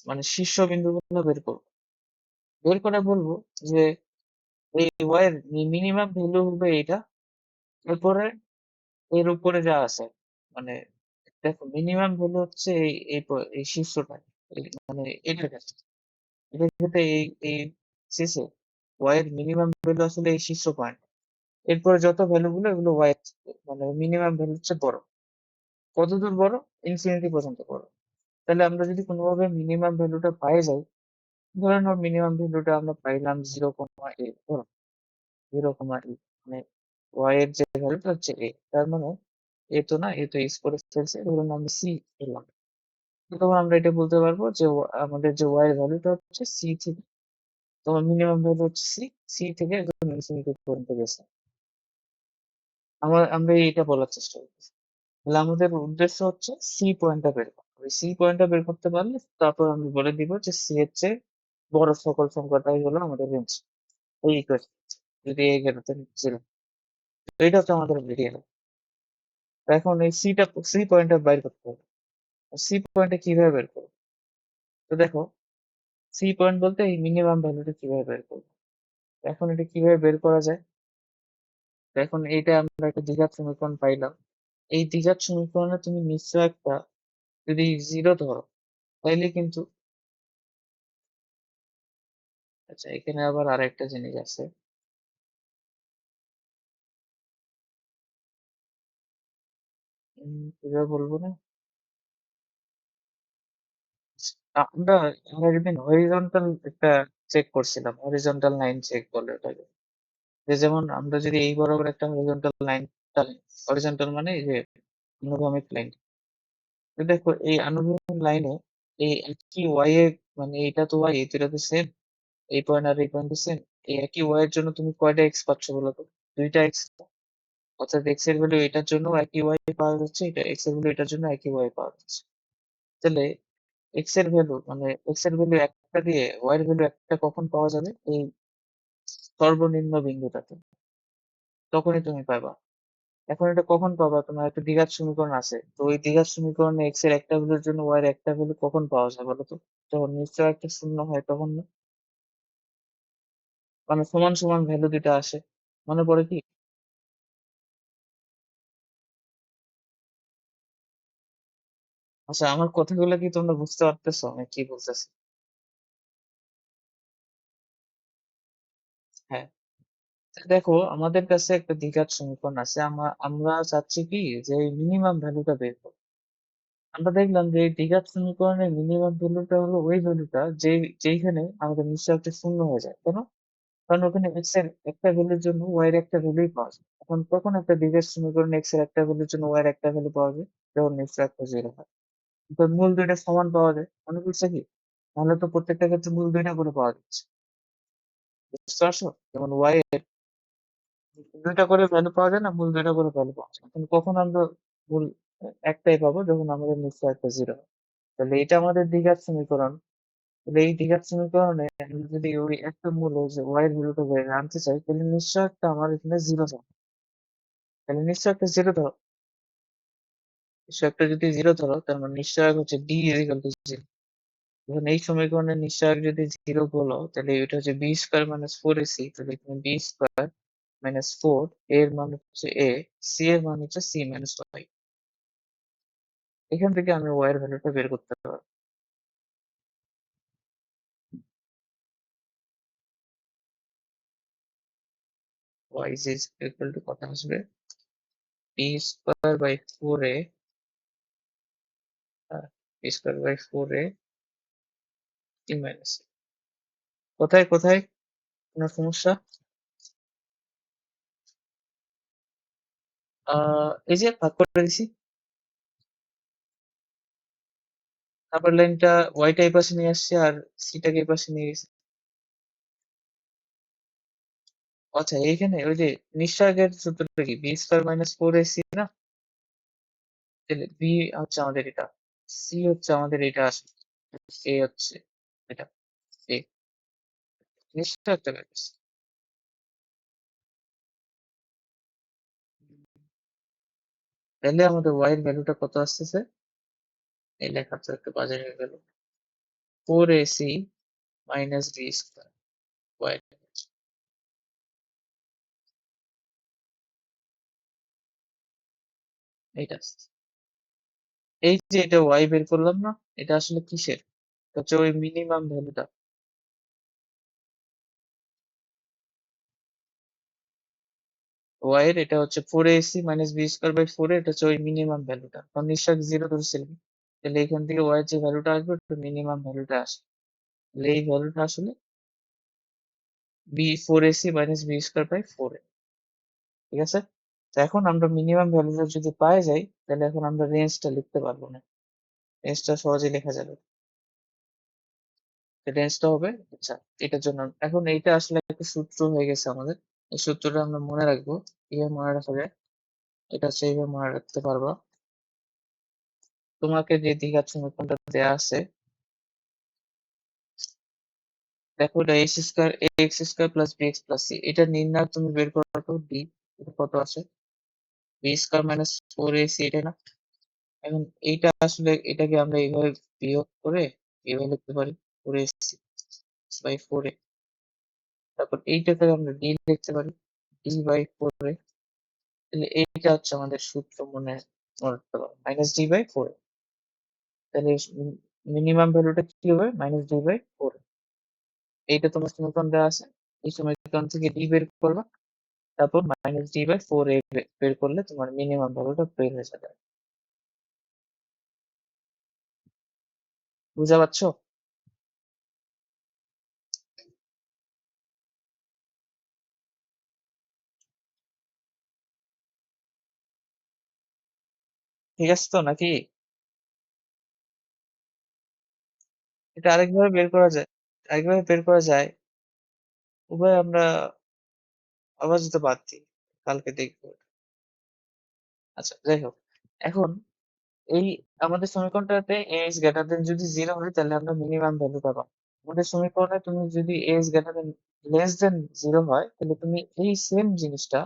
মানে শীর্ষ বিন্দুগুলো বের করব, বের করে বলবো যে এই y এর মিনিমাম ভ্যালু হবে এইটা, এরপরে এর উপরে যা আছে, মানে দেখো মিনিমাম ভ্যালু হচ্ছে এই শীর্ষটা, মানে এটার কাছে, এটার ক্ষেত্রে এই শেষে y এর মিনিমাম ভ্যালু আসলে এই শীর্ষ পয়েন্ট, এরপরে যত ভ্যালু গুলো এগুলো y এর মানে মিনিমাম ভ্যালু হচ্ছে বড়, কতদূর বড়, ইনফিনিটি পর্যন্ত বড়। তাহলে আমরা যদি কোনোভাবে মিনিমাম ভ্যালুটা পাই যাই, ধরে নাও মিনিমাম ভ্যালুটা আমরা পাইলাম 0,8, ধরো 0,8, মানে y এর যে ভ্যালুটা হচ্ছে a, তার মানে এ তো না, এ তো এক্স করে ফেলছে, ধরুন আমরা সি পেলাম। তো তখন আমরা এটা বলতে পারবো যে আমাদের যে y এর ভ্যালুটা হচ্ছে সি থেকে, তোমার মিনিমাম ভ্যালু হচ্ছে সি, সি থেকে একদম ইনফিনিটি পর্যন্ত গেছে। আমরা এটা বলার চেষ্টা করছি। তাহলে আমাদের উদ্দেশ্য হচ্ছে সি পয়েন্টটা বের করা, ওই সি পয়েন্টটা বের করতে পারলে তারপর আমি বলে দিব যে সি এর চেয়ে বড় সকল সংখ্যাটাই হলো আমাদের রেঞ্জ, এই ইকুয়েশন, যদি এই গেটাতে ছিল। তো এটা হচ্ছে আমাদের বেরিয়ে গেল। এখন এই সি পয়েন্টটা বের করতে হবে। সি পয়েন্টটা কিভাবে বের করবো? তো দেখো, সি পয়েন্ট বলতে এই মিনিমাম ভ্যালুটা কিভাবে বের করবো, এখন এটা কিভাবে বের করা যায়। তো এখন এইটা আমরা একটা দ্বিঘাত সমীকরণ পাইলাম, এই দ্বিঘাত সমীকরণে তুমি নিশ্চয় একটা, যদি জিরো ধরো তাইলে কিন্তু, আচ্ছা এখানে আবার আরেকটা জিনিস আছে, কিভাবে বলবো না, আমরা আমরা একদিন হরিজন্টাল একটা চেক করছিলাম, হরিজন্টাল লাইন চেক বলে ওটাকে, যে যেমন আমরা যদি এই বরাবর একটা হরিজন্টাল লাইন টানি, হরিজন্টাল মানে এই যে আনুভূমিক লাইন, তো দেখো এই আনুভূমিক লাইনে এই একই ওয়াই এ, মানে এটা তো ওয়াই, এটা তো সেম, এই পয়েন্ট আর এই পয়েন্ট তো সেম, এই একই ওয়াই এর জন্য তুমি কয়টা এক্স পাচ্ছ বলো তো? দুইটা এক্স। অর্থাৎ এক্স এর ভ্যালু এটার জন্য একই ওয়াই পাওয়া যাচ্ছে, এটা এক্স এর ভ্যালু এটার জন্য একই ওয়াই পাওয়া যাচ্ছে। তাহলে এক্স এর ভ্যালু, মানে এক্স এর ভ্যালু একটা দিয়ে ওয়াই এর ভ্যালু একটা কখন পাওয়া যাবে, এই সর্বনিম্ন বিন্দুটাতে, তখনই তুমি পাবা। এখন এটা কখন পাবা, তোমার একটা দ্বিঘাত সমীকরণ আছে, তো ওই দ্বিঘাত সমীকরণে এক্স এর একটা ভ্যালুর জন্য ওয়াই এর একটা ভ্যালু কখন পাওয়া যায় বলো তো? যখন নিশ্চয় একটা শূন্য হয় তখন না? মানে সমান সমান ভ্যালু দুটা আসে, মনে পড়ে কি? আচ্ছা, আমার কথাগুলো কি তোমরা বুঝতে পারতেছো আমি কি বলতেছি? হ্যাঁ, দেখো আমাদের কাছে একটা দ্বিঘাত সমীকরণ আছে, আমরা চাচ্ছি কি যে মিনিমাম ভ্যালুটা বের করবো। আমরা দেখলাম যে এই দ্বিঘাত সমীকরণের মিনিমাম ভ্যালুটা হলো ওই ভ্যালুটা যেইখানে আমাদের নিশ্চয় একটা শূন্য হয়ে যায়, কেন? কারণ ওখানে এক্স এর একটা ভ্যালুর জন্য ওয়াই এর একটা ভ্যালুই পাওয়া যায়। এখন কখন একটা দ্বিঘাত সমীকরণে এক্স এর একটা ভ্যালুর জন্য ওয়াই এর একটা ভ্যালু পাওয়া যায়, যখন নিশ্চয় একটা জিরো হয়, তো মূল দুইটা সমান পাওয়া যায়, মনে করছে কি? তাহলে তো প্রত্যেকটা ক্ষেত্রে মূল দুইটা করে পাওয়া যাচ্ছে, বুঝতে পারছো? যেমন ওয়াই দুইটা করে ভ্যালু পাওয়া যায় না, মূল দুইটা করে ভ্যালু পাওয়া যায়, কিন্তু কখন আমরা মূল একটাই পাবো, যখন আমাদের নিশ্চয় একটা জিরো। তাহলে এটা আমাদের দ্বিঘাত সমীকরণ। তাহলে এই দ্বিঘাত সমীকরণে আমি যদি ওই একটা মূল যে ওয়াই এর ভ্যালুটা বের আনতে চাই, তাহলে নিশ্চয় একটা আমার এখানে জিরো থাকবে। তাহলে নিশ্চয়কটা জিরো ধরো। নিশ্চয়কটা যদি জিরো ধরো তার মানে নিশ্চয়ক হচ্ছে ডি ইজিক্যাল টু জিরো। এখন এই সমীকরণের নিশ্চয়ক যদি জিরো বলো তাহলে এটা হচ্ছে b square minus four a c, তাহলে এখানে বি স্কোয়ার মাইনাস ফোর এর মান হচ্ছে এ, সি এর মান হচ্ছে সি মাইনাস ওয়াই। এখান থেকে আমি ওয়াই এর ভ্যালুটা বের করতে পারবো। ওয়াই ইজ ইকুয়াল টু কত আসবে, b square by four a, b square by four a c minus. কোথায় কোথায় কোনো সমস্যা? এই যে ভাগ করে দিছি, তারপর লাইনটা ওয়াইটা এই পাশে নিয়ে আসছে আর সিটাকে এই পাশে নিয়ে গেছে। আচ্ছা এইখানে ওই যে নিঃশ্বাসের সূত্রটা কি, b square minus four a c না? তাহলে বি হচ্ছে আমাদের এটা, সি হচ্ছে আমাদের এটা আসবে, এ হচ্ছে এটা, এ নিশ্চয় একটা ব্যাপার। তাহলে আমাদের ওয়াই এর ভ্যালুটা কত আসতেছে, এই লেখা তো একটু বাজে হয়ে গেল, four a c minus b square y, এইটা আসছে। এই যে এটা ওয়াই বের করলাম না, এটা আসলে কিসের, এটা হচ্ছে ওই মিনিমাম ভ্যালুটা। ওয়াই এর এটা হচ্ছে four a c minus b square by four, এটা হচ্ছে ওই মিনিমাম ভ্যালুটা, কারণ নিশ্চয় জিরো ধরেছিলাম। তাহলে এখান থেকে ওয়াই এর যে ভ্যালুটা আসবে ওটা মিনিমাম ভ্যালুটা আসে, তাহলে এই ভ্যালুটা আসলে b four a c minus b square by four a. ঠিক আছে, তো এখন আমরা মিনিমাম ভ্যালুটা যদি পাই যাই তাহলে এখন আমরা রেঞ্জটা লিখতে পারবো না, রেঞ্জটা সহজেই লেখা যাবে। রেঞ্জটা হবে, আচ্ছা এটার জন্য এখন এইটা আসলে একটা সূত্র হয়ে গেছে আমাদের, এই সূত্রটা আমরা মনে রাখবো। কিভাবে মনে রাখা যায়, এটা হচ্ছে এইভাবে মনে রাখতে পারবা। তোমাকে যে দ্বিঘাত সমীকরণটা দেয়া আছে, দেখো এটা x square x square plus b x plus c, এটা নির্ণয় তুমি বের করো তো ডি, এটা কত আছে, b square minus four a c, এটা না? এখন এইটা আসলে এটাকে আমরা এইভাবে বিয়োগ করে এইভাবে লিখতে পারি, four a c by four a, তারপর এইটাকে আমরা ডি লিখতে পারি, ডি বাই ফোর এ। তাহলে এইটা হচ্ছে আমাদের সূত্র, মনে মনে রাখতে পারো, মাইনাস ডি বাই ফোর। তাহলে মিনিমাম ভ্যালুটা কি হবে, মাইনাস ডি বাই ফোর। এইটা তোমার সমীকরণ দেওয়া আছে, এই সমীকরণ থেকে ডি বের করবা, তারপর মাইনাস ডি বাই ফোর এ বের করলে তোমার মিনিমাম ভ্যালুটা বের হয়ে যাবে। বুঝতে পারছো? ঠিক আছে তো নাকি? এটা আরেকভাবে বের করা যায়, আরেকভাবে বের করা যায়, উভয় আমরা আপাতত বাদ দিই, কালকে দেখবো। আচ্ছা যাই হোক, এখন এই আমাদের সমীকরণটাতে a is greater than যদি জিরো হয় তাহলে আমরা মিনিমাম ভ্যালু পাবো। আমাদের সমীকরণে তুমি যদি a is greater than less than zero হয় তাহলে তুমি এই সেম জিনিসটা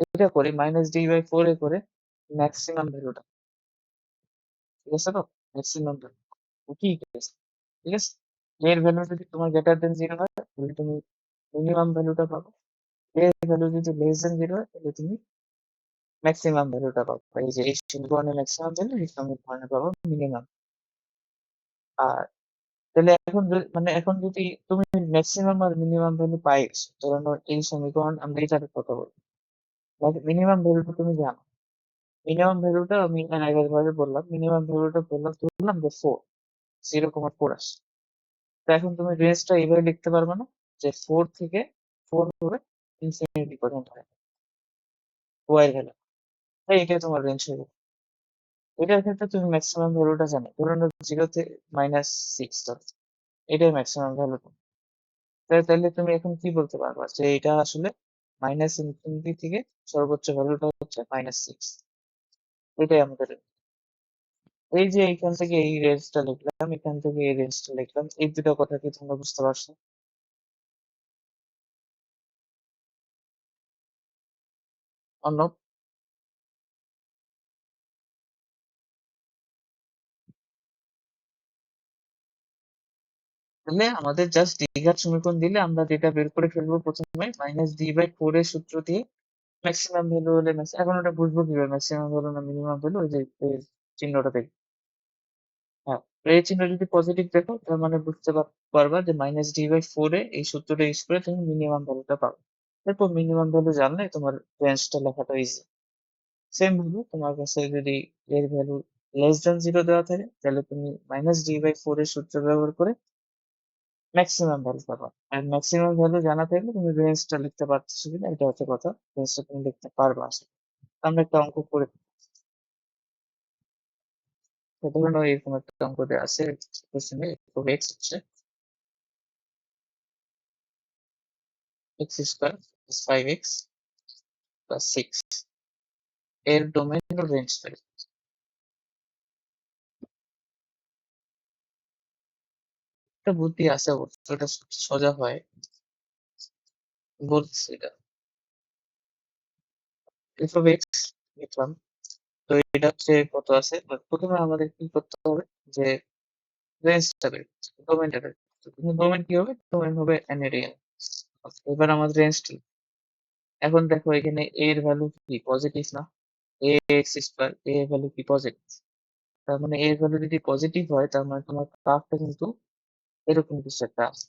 এটা করে মাইনাস ডি বাই ফোর এ করে ম্যাক্সিমাম ভ্যালুটা, ঠিক আছে তো, ম্যাক্সিমাম ভ্যালু কি কেস, ঠিক আছে, এর ভ্যালু যদি তোমার গ্রেটার দেন জিরো হয় তাহলে তুমি মিনিমাম ভ্যালুটা পাবো, এর ভ্যালু যদি লেস দেন জিরো হয় তাহলে তুমি ম্যাক্সিমাম ভ্যালুটা পাবো। এই যে এই সমীকরণের ম্যাক্সিমাম ভ্যালু, এই সমীকরণে পাবো মিনিমাম। আর তাহলে এখন মানে এখন যদি তুমি ম্যাক্সিমাম আর মিনিমাম ভ্যালু পাই গেছো, ধরো নাও এই সমীকরণ আমরা এটার কথা বলি, মিনিমাম ভ্যালুটা তুমি জানো, মিনিমাম ভ্যালুটা আমি আগের ভাবে বললাম, মিনিমাম ভ্যালুটা বললাম ধরলাম যে ফোর, 0,4 আসছে। তো এখন তুমি রেঞ্জটা এইভাবে লিখতে পারবে না, যে ফোর থেকে ফোর হবে ইনফিনিটি পর্যন্ত হয় ওয়াই ভ্যালু, তাই এটাই তোমার রেঞ্জ হয়ে গেল। এটার ক্ষেত্রে তুমি ম্যাক্সিমাম ভ্যালুটা জানো, ধরুন জিরো থেকে মাইনাস সিক্স, এটাই ম্যাক্সিমাম ভ্যালু। তাহলে তুমি এখন কি বলতে পারবা যে এটা আসলে মাইনাস ইনফিনিটি থেকে সর্বোচ্চ ভ্যালুটা হচ্ছে মাইনাস সিক্স, এটাই আমাদের। এই যে এইখান থেকে এই রেঞ্জটা লিখলাম, এখান থেকে এই রেঞ্জটা লিখলাম, এই দুটো কথা কি তোমরা বুঝতে পারছো? অন্য তাহলে আমাদের জাস্ট দ্বিঘাত সমীকরণ দিলে আমরা যেটা বের করে ফেলবো প্রথমে -d/4 এর সূত্র দিয়ে ম্যাক্সিমাম ভ্যালু হলে এখন ওটা বুঝবো কিভাবে ম্যাক্সিমাম ভ্যালু না মিনিমাম ভ্যালু, ওই যে এই চিহ্নটা দেখবে। হ্যাঁ, তো এই চিহ্ন যদি পজিটিভ দেখো তার মানে বুঝতে পারবা যে -d/4 এ এই সূত্রটা ইউজ করে তুমি মিনিমাম ভ্যালুটা পাবে। এরপর মিনিমাম ভ্যালু জানলে তোমার রেঞ্জটা লেখাটা ইজি। সেম ভাবে তোমার কাছে যদি এর ভ্যালু লেস দ্যান 0 দেওয়া থাকে তাহলে তুমি -d/4 এর সূত্র ব্যবহার করে ম্যাক্সিমাম ভ্যালু পাবা। আর ম্যাক্সিমাম ভ্যালু জানা থাকলে তুমি রেঞ্জটা লিখতে পারতেছো কিনা এটা হচ্ছে কথা। রেঞ্জটা তুমি লিখতে পারবা আসলে। আমরা একটা অঙ্ক করে, তো ধরে নাও এরকম একটা অঙ্ক দেওয়া আছে কোশ্চেনে, এক্স হচ্ছে x² + 5x + 6 এর ডোমেইন ও রেঞ্জ বের করতে। একটা বুদ্ধি আছে অবশ্য, এটা সোজা হয়, বলছি এটা। f(x) লিখলাম, তো এটা হচ্ছে কত আছে, প্রথমে আমাদের কি করতে হবে যে রেঞ্জটা বের করতে হবে, ডোমেইনটা বের করতে হবে। ডোমেইন কি হবে, ডোমেইন হবে an area। এবার আমাদের রেঞ্জটা, এখন দেখো এখানে a এর ভ্যালু কি পজিটিভ না, ax², a এর ভ্যালু কি পজিটিভ, তার মানে a এর ভ্যালু যদি পজিটিভ হয় তার মানে তোমার গ্রাফটা কিন্তু এরকম কিছু একটা আছে।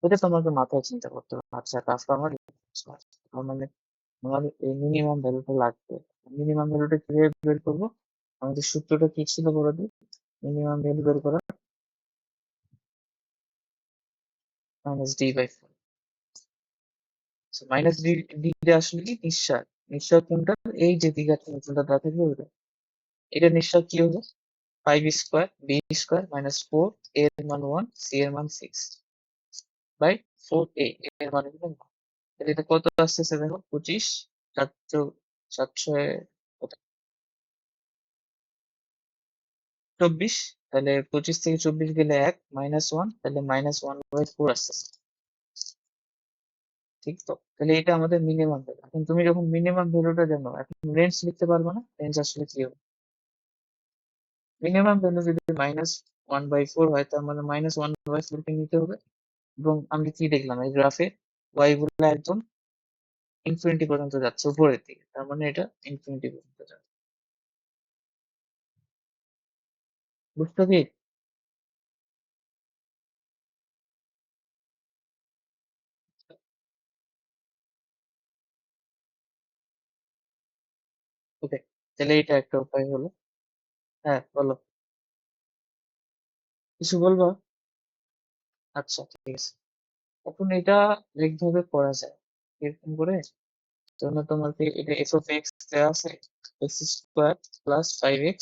এটা তোমাকে মাথায় চিন্তা করতে হবে, আচ্ছা গ্রাফটা আমার তার মানে আমার এই মিনিমাম ভ্যালুটা লাগবে। মিনিমাম ভ্যালুটা কিভাবে বের করবো, আমাদের সূত্রটা কি ছিল বলে দিই, মিনিমাম ভ্যালু বের করা -d/4। -d আসলে কি নিঃশ্চয়, নিঃশ্চয় কোনটা, এই যে দ্বিঘাত সমীকরণটা দেওয়া থাকবে ওইটা, এটা নিঃশ্চয় কি হবে 5² b² -4 a এর মান 1 c এর মান 6/4a এর মান হলো 9। তাহলে এটা কত আসতেছে দেখো 25, 700, 700 কত 24, তাহলে 25 থেকে 24 গেলে 1 -1, তাহলে -1/4 আসতেছে, ঠিক তো? তাহলে এটা আমাদের মিনিমাম ভ্যালু। এখন তুমি যখন মিনিমাম ভ্যালুটা জানো, এখন রেঞ্জ লিখতে পারবে না, রেঞ্জ আসলে কি হবে, মিনিমাম ভ্যালু যদি -1/4 হয় তার মানে -1/4 কে নিতে হবে। এবং আমি কি দেখলাম এই গ্রাফে y গুলো একদম ইনফিনিটি পর্যন্ত যাচ্ছে উপরের দিকে, তার মানে এটা ইনফিনিটি পর্যন্ত যাবে, বুঝতে কি? ওকে, তাহলে এটা একটা উপায় হলো। হ্যাঁ বলো, কিছু বলবো? আচ্ছা ঠিক আছে, এখন এটা একভাবে করা যায় এরকম করে, জন্য তোমাকে এটা f(x) দেওয়া আছে, x² + 5x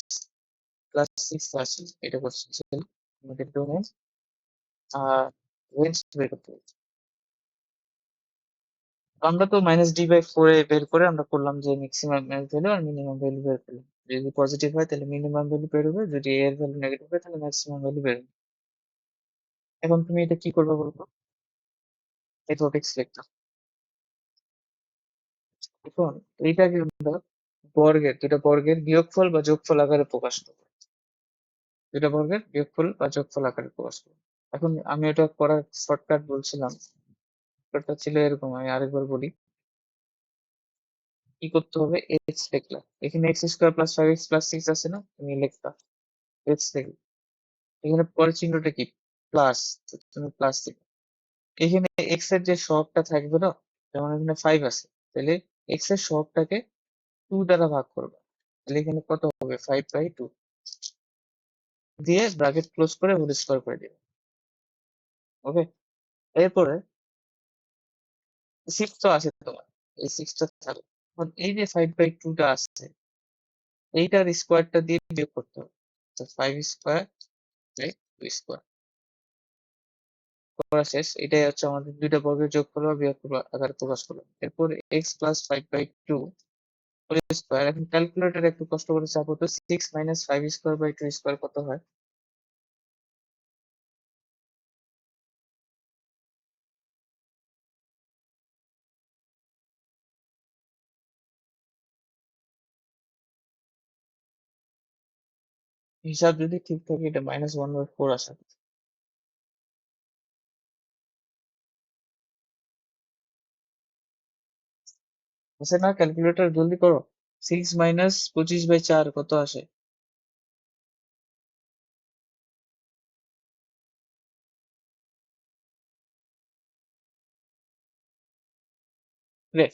+ 6 আছে, এটা করছে আমাদের ডোমেন, আর রেঞ্জ বের করতে হবে। আমরা তো -d/4 এ বের করে আমরা করলাম যে ম্যাক্সিমাম ভ্যালু আর মিনিমাম ভ্যালু বের করলাম, যদি পজিটিভ হয় তাহলে মিনিমাম ভ্যালু বের হবে, যদি এর ভ্যালু নেগেটিভ হয় তাহলে ম্যাক্সিমাম ভ্যালু বের হবে। এখন তুমি এটা কি করবে বলতো, f(x) লিখতাম। এখন এইটাকে আমরা বর্গের, দুটা বর্গের বিয়োগফল বা যোগফল আকারে প্রকাশ করবো, দুটা বর্গের বিয়োগফল বা যোগফল আকারে প্রকাশ করবো। এখন আমি ওটা করার শর্টকাট বলছিলাম, শর্টকাটটা ছিল এরকম, আমি আরেকবার বলি। কি করতে হবে, x লিখলাম, এখানে x² + 5x + 6 আছে না, তুমি লিখবা x লিখবে, এখানে পরের চিহ্নটা কি প্লাস, তুমি প্লাস দিবে। এখানে x এর যে সহগটা থাকবে না, যেমন এখানে 5 আছে, তাহলে x এর সহগটাকে 2 দ্বারা ভাগ করবে, তাহলে এখানে কত হবে 5/2 দিয়ে ব্র্যাকেট ক্লোজ করে হোল স্কয়ার করে দিবে। ওকে, এরপরে 6 তো আছে তোমার, এই 6 টা থাকবে। এখন এই যে 5/2 টা আসছে, এইটার স্কয়ারটা দিয়ে বিয়োগ করতে হবে, তো 5² / 2² করা শেষ। এটাই হচ্ছে আমাদের দুইটা বর্গের যোগফল বা বিয়োগফল আকারে প্রকাশ করলাম। এরপর x + 5/2 হোল স্কয়ার, এখন ক্যালকুলেটরে একটু কষ্ট করে চাপো তো, 6 - 5²/2² কত হয়? হিসাব যদি ঠিক থাকে এটা -1/4 আসে। আছে না? ক্যালকুলেটর জলদি করো। 6 - 25/4 কত আসে? রে,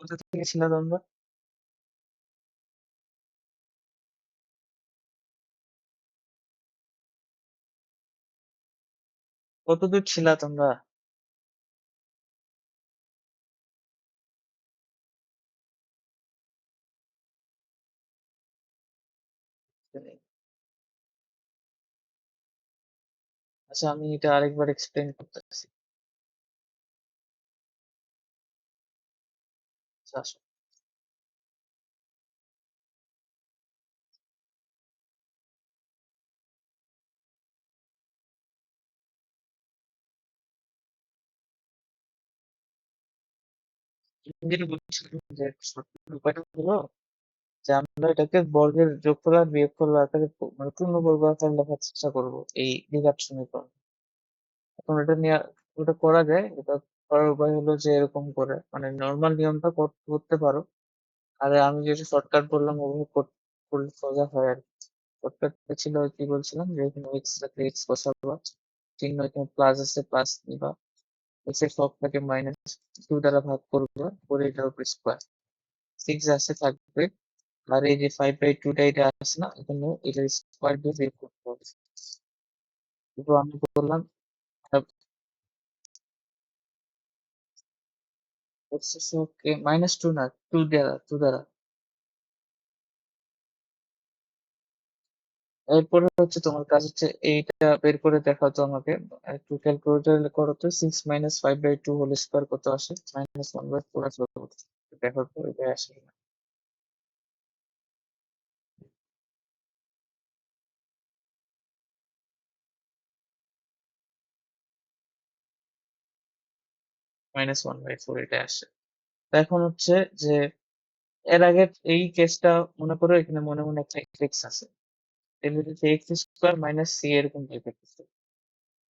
কোথা থেকে ছিল তোমরা? কতদূর ছিলা তোমরা? আচ্ছা, আমি এটা আরেকবার এক্সপ্লেন করতেছি। আচ্ছা, আসো। তুমি যেটা বলছিলাম যে শর্টকাট উপায়টা হলো যে আমরা এটাকে বর্গের যোগফল আর বিয়োগফল আকারে মানে পূর্ণবর্গ আকারে লেখার চেষ্টা করবো এই দ্বিঘাত সমীকরণ। এখন এটা নিয়ে ওটা করা যায়। এটা করার উপায় হলো যে এরকম করে মানে নর্মাল নিয়মটা করতে পারো। আর আমি যেটা শর্টকাট বললাম ওভাবে করলে সোজা হয় আর কি। শর্টকাট ছিল কি বলছিলাম যে এখানে এক্স রাখলে এক্স বসাবা, চিহ্ন এখানে প্লাস আছে প্লাস নিবা, এক্স এর সবটাকে -2 দ্বারা ভাগ করবা, করে এটার উপর স্কোয়ার, 6 থাকবে। আর এই যে 5/2টা এটা আছে না, এখানে এটার স্কোয়ার দিয়ে বের করতে হবে। কিন্তু আমি বললাম -2 না, 2 দ্বারা। এরপরে হচ্ছে তোমার কাজ হচ্ছে এইটা বের করে দেখাও তো আমাকে। একটু ক্যালকুলেটর করো তো, 6 - 5/2 হোল স্কোয়ার কত আসে? -1/4 আসবে কত? দেখো তো এটা আসে কিনা। -1/4 এটা আসে। তো এখন হচ্ছে যে এর আগে এই কেসটা মনে করো, এখানে মনে মনে একটা এক্স আছে, এর ভিতরে এক্স স্কোয়ার মাইনাস সি এরকম টাইপের কিছু।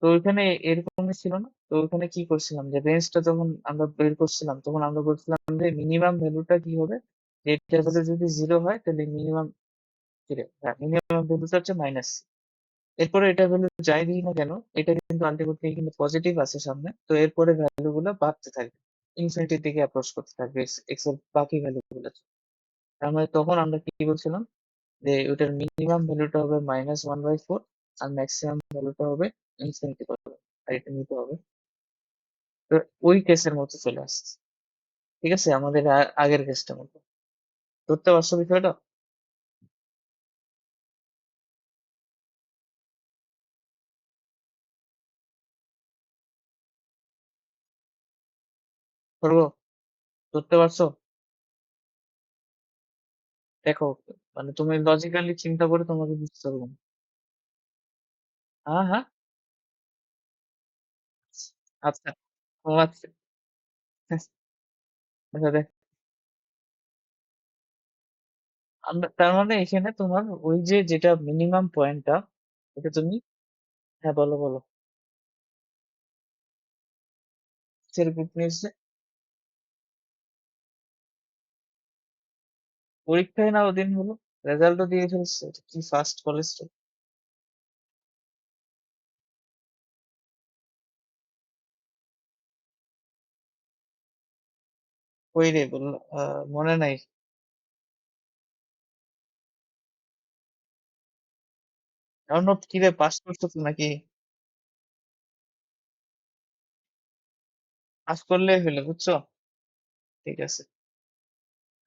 তো ওইখানে এরকমই ছিল না? তো ওইখানে কি করছিলাম যে রেঞ্জটা যখন আমরা বের করছিলাম তখন আমরা বলছিলাম যে মিনিমাম ভ্যালুটা কি হবে, যে এটা ভ্যালু যদি 0 হয় তাহলে মিনিমাম, হ্যাঁ মিনিমাম ভ্যালুটা হচ্ছে মাইনাস। এরপরে এটা ভ্যালু যাই দিই না কেন, এটা কিন্তু আলটিমেটলি কিন্তু পজিটিভ আছে সামনে, তো এরপরে ভ্যালু গুলো বাড়তে থাকবে, ইনফিনিটির দিকে অ্যাপ্রোচ করতে থাকবে এক্স এর বাকি ভ্যালু গুলো। তার মানে তখন আমরা কি বলছিলাম যে ওটার মিনিমাম ভ্যালুটা হবে -1/4 আর ম্যাক্সিমাম ভ্যালুটা হবে ইনফিনিটি পাবে, আর এটা নিতে হবে। তো ওই কেসের মতো চলে আসছে। ঠিক আছে, আমাদের আগের কেসটার মতো। ধরতে পারছো বিষয়টা? করবো? ধরতে পারছো? দেখো, মানে তুমি লজিক্যালি চিন্তা করে তোমাকে বুঝতে পারবো না। হ্যাঁ হ্যাঁ। আচ্ছা, ও আচ্ছা। আচ্ছা দেখ, আমরা তার মানে এখানে তোমার ওই যে যেটা মিনিমাম পয়েন্টটা, এটা তুমি, হ্যাঁ বলো বলো। সের গ্রুপ নিয়েছে, পরীক্ষায় না ওদিন হলো, রেজাল্টও দিয়ে ফেলছে, এটা কি ফার্স্ট কলেজ তো। কই রে বললো, মনে নাই। অর্ণব কি রে, পাস করছো তো নাকি? পাস করলেই হলো, বুঝছো? ঠিক আছে।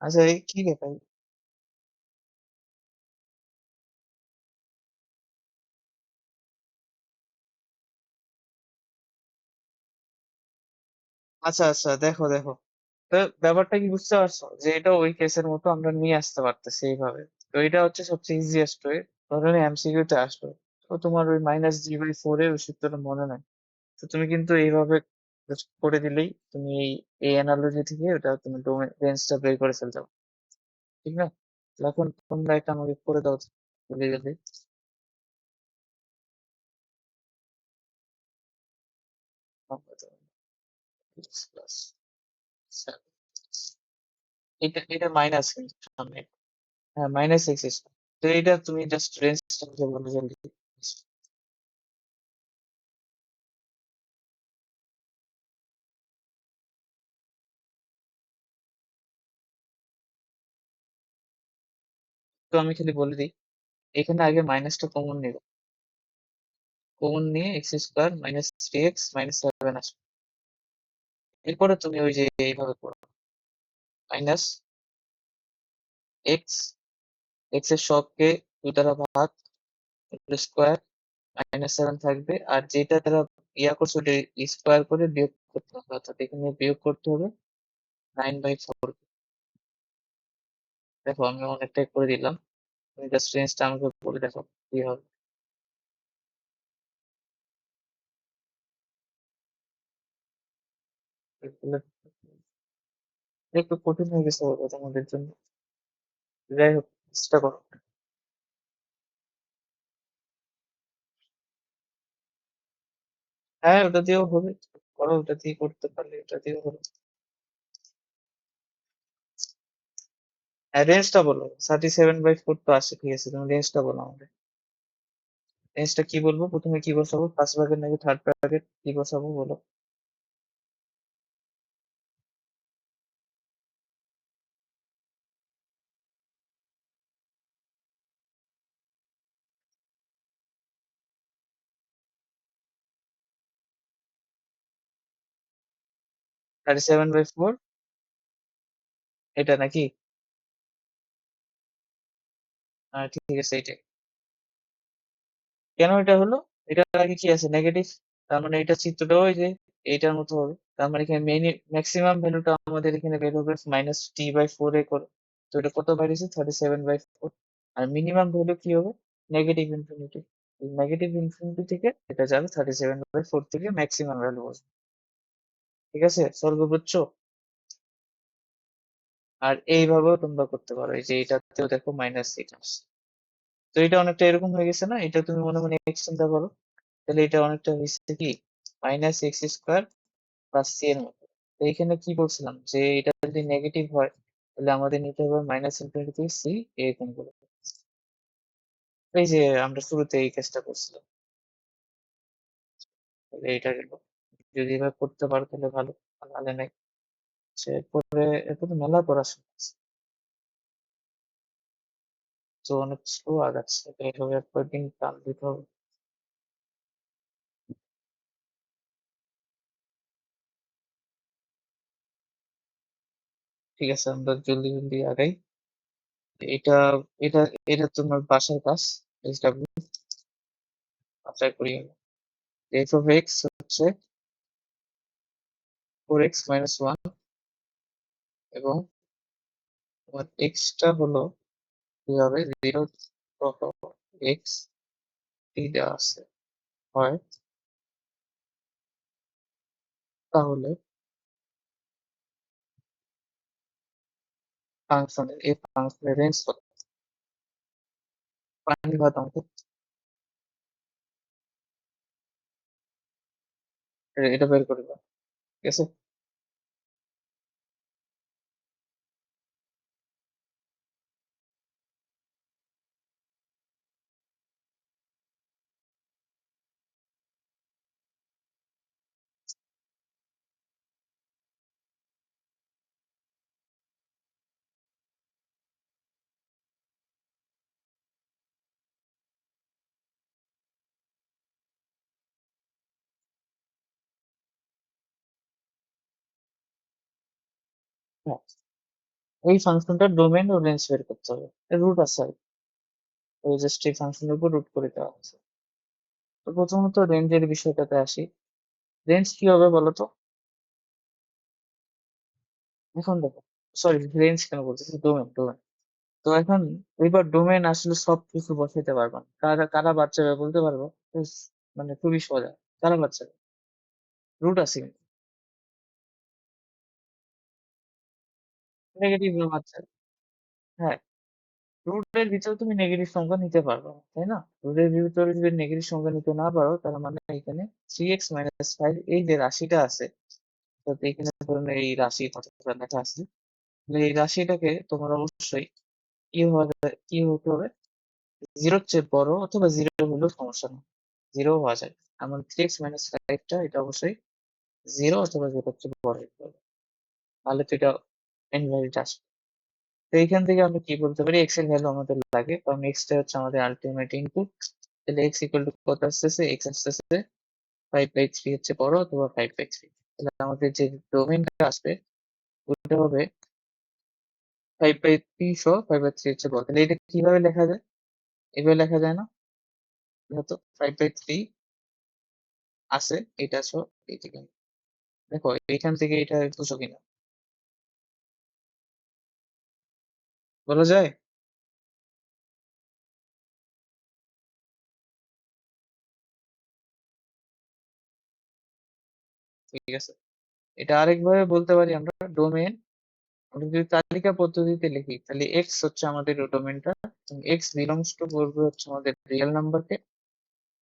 আচ্ছা, এই কি রে ভাই? আচ্ছা আচ্ছা, দেখো দেখো, তো ব্যাপারটা কি বুঝতে পারছো যে এটা ওই কেসের মতো আমরা নিয়ে আসতে পারতেছি এইভাবে। তো এটা হচ্ছে সবচেয়ে ইজিয়েস্ট ওয়ে, ধরো এমসিকিউ তে আসলো, তো তোমার ওই -g/4 এর ওই সূত্রটা মনে নাই, তো তুমি কিন্তু এইভাবে just করে দিলেই তুমি এই অ্যানালজি থেকে ওটা তুমি রেঞ্জটা বের করে ফেলতে পারো, ঠিক না? তাহলে এখন তোমরা একটা আমাকে করে দাও তো, জলদি জলদি। প্লাস সেভেন, এটা এটা মাইনাস কিন্তু সামনে। হ্যাঁ, -x²। তো এটা তুমি জাস্ট রেঞ্জটা বলো জলদি। তো আমি খালি বলে দিই, এখানে আগে মাইনাসটা কমন নিবে, কমন নিয়ে x² -3x -7 আসবে। এরপরে তুমি ওই যে এইভাবে করো, মাইনাস এক্স, এক্স এর সবকে 2 দ্বারা ভাগ, স্কোয়ার, -7 থাকবে, আর যেটা দ্বারা ইয়া করছো ওটা স্কোয়ার করে বিয়োগ করতে হবে, অর্থাৎ এখানে বিয়োগ করতে হবে 9/4। দেখো আমি অনেকটাই করে দিলাম, তুমি জাস্ট রেঞ্জটা আমাকে বলে দেখো কি হবে। এগুলো একটু কঠিন হয়ে গেছে বলো তোমাদের জন্য, যাই হোক চেষ্টা করো। হ্যাঁ, ওটা দিয়েও হবে, করো, ওটা দিয়ে করতে পারলে ওটা দিয়েও হবে। হ্যাঁ, রেঞ্জটা বলো, 37/4 তো আসে, ঠিক আছে, তুমি রেঞ্জটা বলো আমাকে। রেঞ্জটা কি বলবো, প্রথমে কি বসাবো, ফার্স্ট ব্র্যাকেট নাকি থার্ড ব্র্যাকেট, কি বসাবো বলো? 37/4, এটা নাকি? ঠিক আছে, এইটাই। কেন এটা হলো? এটার আগে কি আছে, নেগেটিভ, তার মানে এটা চিত্রটা ওই যে এইটার মতো হবে, তার মানে এখানে ম্যাক্সিমাম ভ্যালুটা আমাদের এখানে বের হবে -t/4 এ করে। তো এটা কত বাইরেছে, 37/4। আর মিনিমাম ভ্যালু কি হবে, -ইনফিনিটি। -ইনফিনিটি থেকে এটা যাবে 37/4 থেকে ম্যাক্সিমাম ভ্যালু বসবে। ঠিক আছে, সর্ব বুঝছো? আর এইভাবেও তোমরা করতে পারো, এই যে এটাতেও দেখো -6 তো এটা অনেকটা এরকম হয়ে গেছে না, এটা তুমি মনে মনে এক্স চিন্তা করো, তাহলে এটা অনেকটা হচ্ছে কি -x² প্লাস সি এর মতো। তো এখানে কি বলছিলাম যে এটা যদি নেগেটিভ হয় তাহলে আমাদের নিতে হবে -ইনফিনিটি থেকে সি, এরকম করে। এই যে আমরা শুরুতে এই কাজটা করছিলাম, তাহলে এটা গেল। যদি এভাবে করতে পারো তাহলে ভালো, আর নাহলে নাই। এরপরে এরপরে মেলা পড়াশোনা আছে, তো অনেক স্লো আগাচ্ছে, তো এইভাবে একদিন টান দিতে হবে। ঠিক আছে, আমরা জলদি জলদি আগাই। এটা এটা এটা তোমার বাসার কাজ, SW অ্যাপ্লাই করি। f(x) হচ্ছে 4x - 1, এবং তোমার এক্সটা হলো কি হবে, 0 এক্স টি দেওয়া আছে হয়, তাহলে ফাংশনের এই ফাংশনের রেঞ্জ কত, পানি ভাত আমাকে এটা বের করে দাও, ঠিক আছে। হ্যাঁ, এই ফাংশনটার ডোমেন ও রেঞ্জ বের করতে হবে। রুট আছে আর কি। ওই জাস্ট এই ফাংশনের উপর রুট করে দেওয়া আছে। তো প্রথমত রেঞ্জের বিষয়টাতে আসি। রেঞ্জ কি হবে বলো তো? এখন দেখো, সরি রেঞ্জ কেন বলতেছি, ডোমেন ডোমেন। তো এখন এবার ডোমেন আসলে সবকিছু বসাইতে পারবা না। কারা কারা বাচ্চারা বলতে পারবো? মানে খুবই সোজা। কারা বাচ্চারা? রুট আছে কিন্তু। নেগেটিভ বাচ্চা। হ্যাঁ, রুটের ভিতরে তুমি নেগেটিভ সংখ্যা নিতে পারবে না, তাই না? রুটের ভিতরে যদি নেগেটিভ সংখ্যা নিতে না পারো, তার মানে এখানে 3x - 5 এই যে রাশিটা আছে, তো এখানে ধরুন এই রাশি কতটা লেখা আছে, তাহলে এই রাশিটাকে তোমার অবশ্যই কি হতে হবে, জিরোর চেয়ে বড় অথবা জিরো হলেও সমস্যা নেই, জিরো হওয়া যায়। এমন 3x - 5টা এটা অবশ্যই জিরো অথবা জিরোর চেয়ে বড় হতে হবে, তাহলে তো এটা ইনভ্যালিড আসবে। তো এইখান থেকে আমরা কি বলতে পারি, এক্স এর ভ্যালু আমাদের লাগে, কারণ এক্স টা হচ্ছে আমাদের আলটিমেট ইনপুট। তাহলে এক্স ইকুয়াল টু কত আসতেছে, এক্স আসতেছে 5/3 হচ্ছে বড় অথবা 5/3। তাহলে আমাদের যে ডোমেনটা আসবে ওইটা হবে 5/3 সহ 5/3 হচ্ছে বড়। তাহলে এটা কিভাবে লেখা যায়? এভাবে লেখা যায় না? যেহেতু 5/3 আছে, এটা সহ এইটা কিন্তু, দেখো এইখান থেকে এটা বুঝো কিনা, বলা যায়? ঠিক আছে, এটা আরেকভাবে বলতে পারি আমরা, ডোমেন আমরা যদি তালিকা পদ্ধতিতে লিখি, তাহলে এক্স হচ্ছে আমাদের ডোমেনটা, এক্স বিলংস টু করবে হচ্ছে আমাদের রিয়েল নাম্বারকে।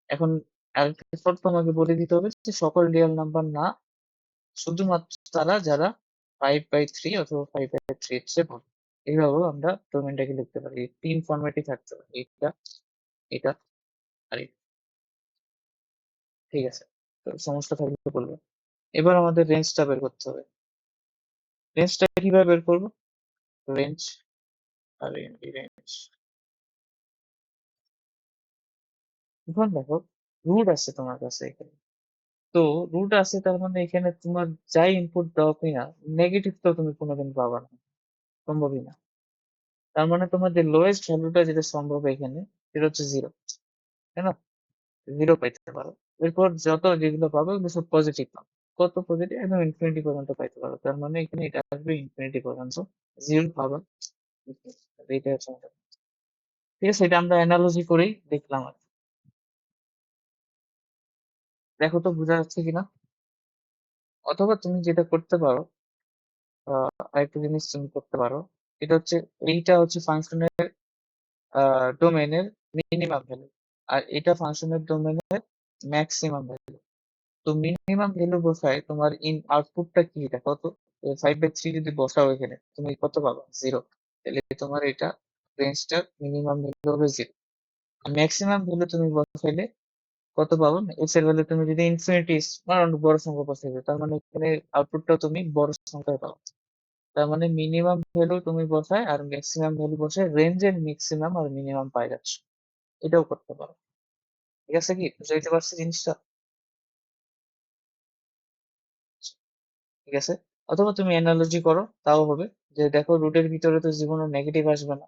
এখন আরেকটা শর্ত তোমাকে বলে দিতে হবে যে সকল রিয়েল নাম্বার না, শুধুমাত্র তারা যারা 5/3 অথবা 5/3 এর চেয়ে বড়। এইভাবেও আমরা ডোমেনটাকে লিখতে পারি, তিন ফরম্যাটই থাকতে পারে, এটা এটা আর এটা। ঠিক আছে, তো সমস্যা থাকলে বলবো। এবার আমাদের রেঞ্জটা বের করতে হবে। রেঞ্জটা কিভাবে বের করবো? রেঞ্জ আর রেঞ্জ, এখন দেখো রুট আছে তোমার কাছে এখানে, তো রুট আছে তার মানে এখানে তোমার যাই ইনপুট দাও কিনা, নেগেটিভ তো তুমি কোনোদিন পাবা না, সম্ভবই না। তার মানে তোমার যে লোয়েস্ট ভ্যালুটা যেটা সম্ভব এখানে, সেটা হচ্ছে জিরো, তাই না? জিরো পাইতে পারো। এরপর যত যেগুলো পাবে ওগুলো সব পজিটিভ পাবে। কত পজিটিভ? একদম ইনফিনিটি পর্যন্ত পাইতে পারো। তার মানে এখানে এটা আসবে ইনফিনিটি পর্যন্ত, জিরো পাবা। এইটা হচ্ছে আমাদের। ঠিক আছে, এটা আমরা অ্যানালজি করেই দেখলাম আর কি। দেখো তো বোঝা যাচ্ছে কিনা। অথবা তুমি যেটা করতে পারো, আরেকটা জিনিস তুমি করতে পারো, এটা হচ্ছে, এইটা হচ্ছে ফাংশনের ডোমেনের মিনিমাম ভ্যালু, আর এটা ফাংশনের ডোমেনের ম্যাক্সিমাম ভ্যালু। তো মিনিমাম ভ্যালু বসায় তোমার আউটপুটটা কি দেখো তো, 5/3 যদি বসাও এখানে তুমি কত পাবা, জিরো। তাহলে তোমার এটা রেঞ্জটার মিনিমাম ভ্যালু হবে জিরো। ম্যাক্সিমাম ভ্যালু তুমি বসাইলে কত পাবো, এক্স এর ভ্যালু তুমি যদি ইনফিনিটি বড় সংখ্যা বসাইবে, তার মানে এখানে আউটপুটটা তুমি বড় সংখ্যায় পাবো। তার মানে মিনিমাম ভ্যালু তুমি বসায় আর ম্যাক্সিমাম ভ্যালু বসায় রেঞ্জের ম্যাক্সিমাম আর মিনিমাম পাই যাচ্ছ। এটাও করতে পারো। ঠিক আছে, কি বুঝাইতে পারছি জিনিসটা? ঠিক আছে, অথবা তুমি অ্যানালজি করো তাও হবে, যে দেখো রুটের ভিতরে তো জীবনে নেগেটিভ আসবে না,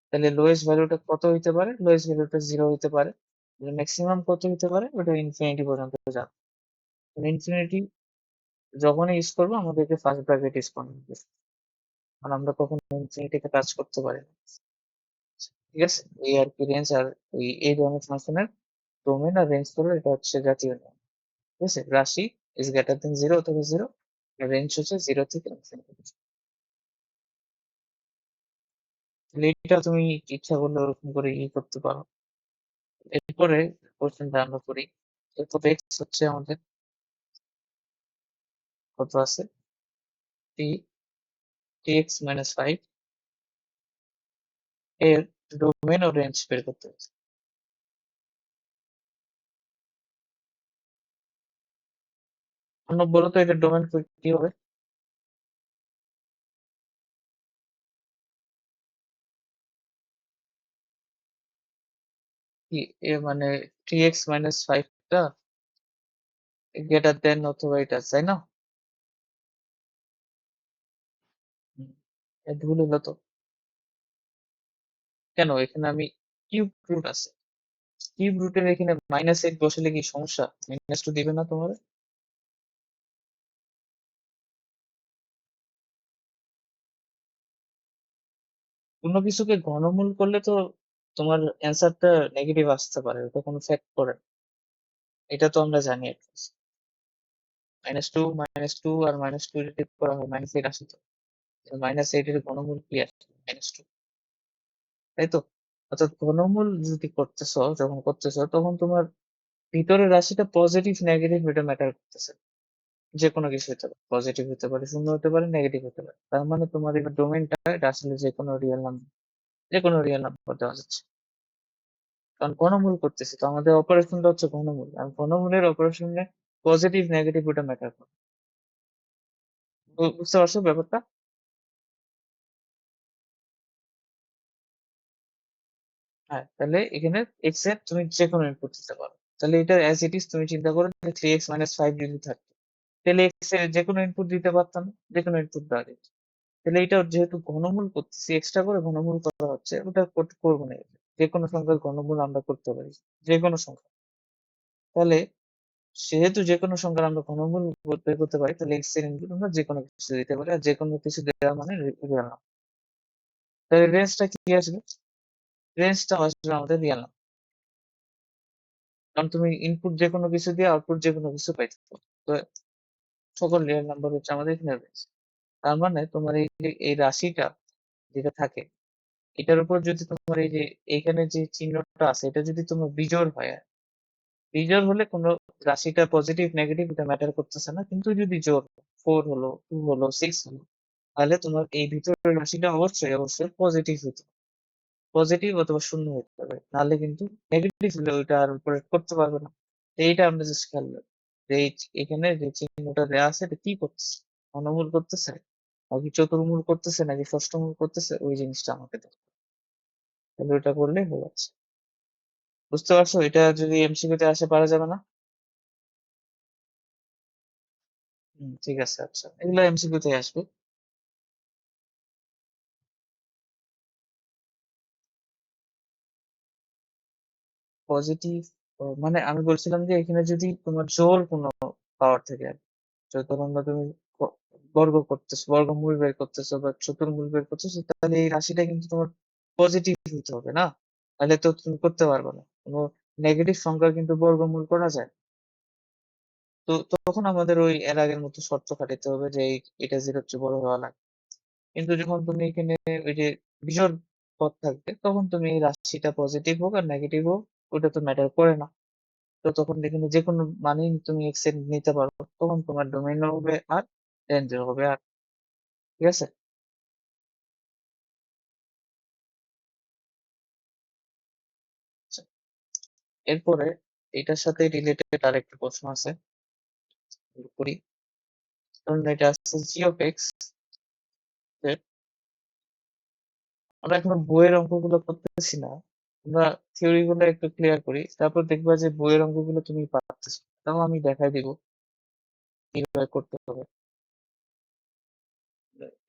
তাহলে লোয়েস্ট ভ্যালুটা কত হইতে পারে, লোয়েস্ট ভ্যালুটা জিরো হইতে পারে, ম্যাক্সিমাম কত হইতে পারে, ওটা ইনফিনিটি পর্যন্ত যাবে। ইনফিনিটি যখনই ইউজ করবো আমাদেরকে ফার্স্ট ব্র্যাকেট ইউজ করতে হবে, কারণ আমরা কখনো ইনফিনিটিতে কাজ করতে পারি না। ঠিক আছে, এই আর কি রেঞ্জ আর এই ধরনের ফাংশনের ডোমেন আর রেঞ্জ করলে এটা হচ্ছে জাতীয় নিয়ম। ঠিক আছে, রাশি ইজ গ্রেটার দেন জিরো অথবা জিরো, রেঞ্জ হচ্ছে জিরো থেকে ইনফিনিটি। তাহলে এটা তুমি ইচ্ছা করলে ওরকম করে করতে পারো। এরপরে কোশ্চেনটা আমরা করি, এরপর এক্স হচ্ছে আমাদের কত আছে, টি, x - 5 এর ডোমেন ও রেঞ্জ বের করতে হবে। অন্য বলো তো এটা ডোমেন কি হবে? কি মানে 3x - 5টা গ্রেটার দেন অথবা এটা, তাই না? ভুল হলো তো। কেন এখানে আমি কিউব রুট আছে, কিউব রুটের এখানে -8 বসালে কি সমস্যা? -2 দিবে না তোমার? কোনো কিছুকে ঘনমূল করলে তো তোমার অ্যান্সারটা নেগেটিভ আসতে পারে, ওটা কোনো ফ্যাক্ট করে না। এটা তো আমরা জানি। -2 আর -2 যদি করা হয় -8 আসে তো। -8 এর ঘনমূল কি আসে? -2, তাই তো? অর্থাৎ ঘনমূল যদি করতেছো, যখন করতেছো তখন তোমার ভিতরের রাশিটা পজিটিভ নেগেটিভ এটা ম্যাটার করতেছে। যে কোনো কিছু হতে পারে, পজিটিভ হতে পারে, শূন্য হতে পারে, নেগেটিভ হতে পারে। তার মানে তোমার এবার ডোমেইনটা এটা আসলে যে কোনো রিয়েল নাম্বার, যে কোনো রিয়েল নাম্বার দেওয়া যাচ্ছে। কারণ ঘনমূল করতেছি তো আমাদের অপারেশনটা হচ্ছে ঘনমূল, আর ঘনমূলের অপারেশনে পজিটিভ নেগেটিভ ওটা ম্যাটার করে। বুঝতে পারছো ব্যাপারটা? হ্যাঁ, তাহলে এখানে এক্স এর তুমি যে কোনো ইনপুট দিতে পারো। তাহলে এটা অ্যাজ ইট ইজ তুমি চিন্তা করো যে 3x - 5 যদি থাকতো, তাহলে এক্স এর যে কোনো ইনপুট দিতে পারতাম, যে কোনো ইনপুট দেওয়া যেত। তাহলে এটা যেহেতু ঘনমূল করতেছি, এক্সট্রা করে ঘনমূল করা হচ্ছে, ওটা করবো না। যে কোনো সংখ্যার ঘনমূল আমরা করতে পারি, যে কোনো সংখ্যা। তাহলে সেহেতু যে কোনো সংখ্যার আমরা ঘনমূল বের করতে পারি, তাহলে এক্স এর ইনপুট আমরা যে কোনো কিছু দিতে পারি, আর যে কোনো কিছু দেওয়া মানে রিয়েল নাম্বার। তাহলে রেঞ্জটা কি আসবে? রেঞ্জটা আসবে আমাদের রিয়েল নাম্বার। কারণ তুমি ইনপুট যে কোনো কিছু দিয়ে আউটপুট যে কোনো কিছু পাইতে পারো। তো সকল রিয়েল নাম্বার হচ্ছে আমাদের এখানে রেঞ্জ। তার মানে তোমার এই যে এই রাশিটা যেটা থাকে, এটার উপর যদি তোমার এই যে এখানে যে চিহ্নটা আছে, এটা যদি তোমার বিজোড় হয়, বিজোড় হলে কোনো রাশিটা পজিটিভ নেগেটিভ এটা ম্যাটার করতেছে না, কিন্তু যদি জোড় 4 হলো, 2 হলো, 6 হলো, তাহলে তোমার এই ভিতরের রাশিটা অবশ্যই অবশ্যই পজিটিভ হতে হবে। পজিটিভ অথবা শূন্য হতে হবে, নাহলে কিন্তু নেগেটিভ হলে ওইটা আর উপরে করতে পারবে না। তো এইটা আমরা জাস্ট খেয়াল রাখবো যে এখানে যে চিহ্নটা দেওয়া আছে এটা কি করতেছে, ঘনমূল করতেছে নাকি চতুর্মূল করতেছে নাকি ষষ্ঠমূল করতেছে, ওই জিনিসটা আমাকে দেখো। তাহলে ওইটা করলে হয়ে যাচ্ছে। বুঝতে পারছো? এটা যদি এমসিকিউ তে আসে পারা যাবে না? ঠিক আছে, আচ্ছা, এগুলো এমসিকিউ তে আসবে। পজিটিভ মানে আমি বলছিলাম যে এখানে যদি তোমার জোর কোনো পাওয়ার থেকে আর কি, ধরুন না তুমি বর্গ করতেছো, বর্গমূল বের করতেছো বা চতুর্মূল বের করতেছো, তাহলে এই রাশিটা কিন্তু তোমার পজিটিভ হতে হবে না? তাহলে তো তুমি করতে পারবে না। কোনো নেগেটিভ সংখ্যা কিন্তু বর্গমূল করা যায়। তো তখন আমাদের ওই এর আগের মতো শর্ত খাটাতে হবে যে এটা 0 চেয়ে বড় হওয়া লাগবে। কিন্তু যখন তুমি এখানে ওই যে বিজোড় পদ থাকবে, তখন তুমি এই রাশিটা পজিটিভ হোক আর নেগেটিভ হোক, ওটা তো ম্যাটার করে না। তো তখন এখানে যে কোনো মানেই তুমি এক্স এর নিতে পারো, তখন তোমার ডোমেইনও হবে আর রেঞ্জও হবে আর। ঠিক আছে? আচ্ছা, এরপরে এটার সাথে রিলেটেড আরেকটা প্রশ্ন আছে, শুরু করি। ধরুন এটা আছে জি অফ এক্স। আমরা এখন বইয়ের অঙ্কগুলো করতেছি না, আমরা থিওরি গুলো একটু ক্লিয়ার করি, তারপর দেখবা যে বইয়ের অঙ্কগুলো তুমি পারতেছো। তাও আমি দেখাই দিব কিভাবে করতে হবে।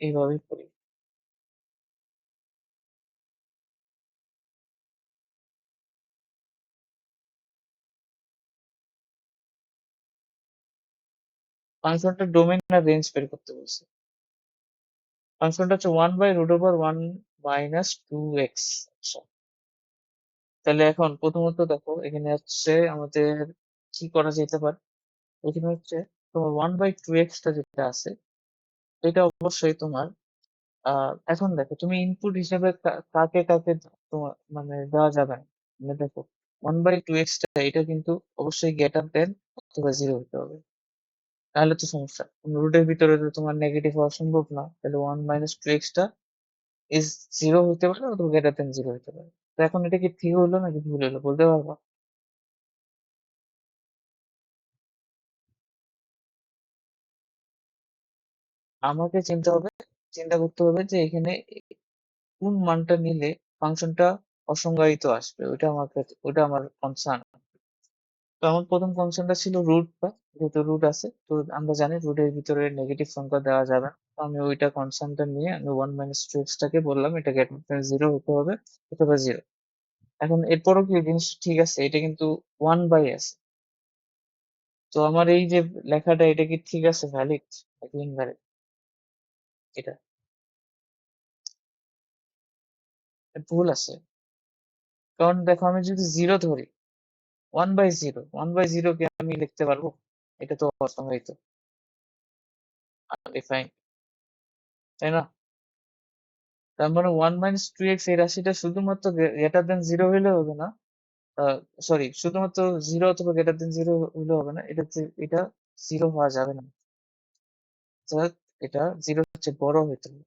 এইভাবেই করি। ফাংশনটা ডোমেইন আর রেঞ্জ বের করতে বলছে। ফাংশনটা হচ্ছে 1/√1 - 2x। আচ্ছা, তাহলে এখন প্রথমত দেখো এখানে হচ্ছে আমাদের কি করা যেতে পারে। এখানে হচ্ছে তোমার 1/2x টা যেটা আছে, এটা অবশ্যই তোমার এখন দেখো তুমি ইনপুট হিসেবে কাকে কাকে তোমার মানে দেওয়া যাবে না। মানে দেখো 1/2x টা এটা কিন্তু অবশ্যই গ্রেটার দেন অথবা 0 হতে হবে, তাহলে তো সমস্যা। রুটের ভিতরে তো তোমার নেগেটিভ হওয়া সম্ভব না, তাহলে 1 - 2x টা ইজ 0 হতে পারে অথবা গ্রেটার দেন 0 হতে পারে। তো এখন এটা কি ঠিক হলো নাকি ভুল হলো বলতে পারবা? আমাকে চিন্তা করতে হবে যে এখানে কোন মানটা নিলে ফাংশনটা অসংজ্ঞায়িত আসবে, ওটা আমার কনসার্ন। তো আমার প্রথম কনসার্নটা ছিল রুটটা, যেহেতু রুট আছে তো আমরা জানি রুটের ভিতরে নেগেটিভ সংখ্যা দেওয়া যাবে না। আমি ওইটা কনস্ট্যান্টটা নিয়ে আমি 1 - 2x টাকে বললাম এটা গ্রেটার দেন 0 হতে হবে অথবা 0। এখন এরপরও কি জিনিস ঠিক আছে, এটা কিন্তু 1 বাই আছে। তো আমার এই যে লেখাটা এটা কি ঠিক আছে, ভ্যালিড নাকি ইনভ্যালিড? এটা ভুল আছে। কারণ দেখো আমি যদি 0 ধরি, 1/0 কে আমি লিখতে পারবো? এটা তো অসংজ্ঞায়িত, আনডিফাইন্ড, তাই না? তার মানে 1 - 2x এই রাশিটা শুধুমাত্র গ্রেটার দেন 0 হইলে হবে না। সরি, শুধুমাত্র 0 অথবা গ্রেটার দেন 0 হইলে হবে না, এটা 0 হওয়া যাবে না। অর্থাৎ এটা 0 হচ্ছে বড় হইতে হবে।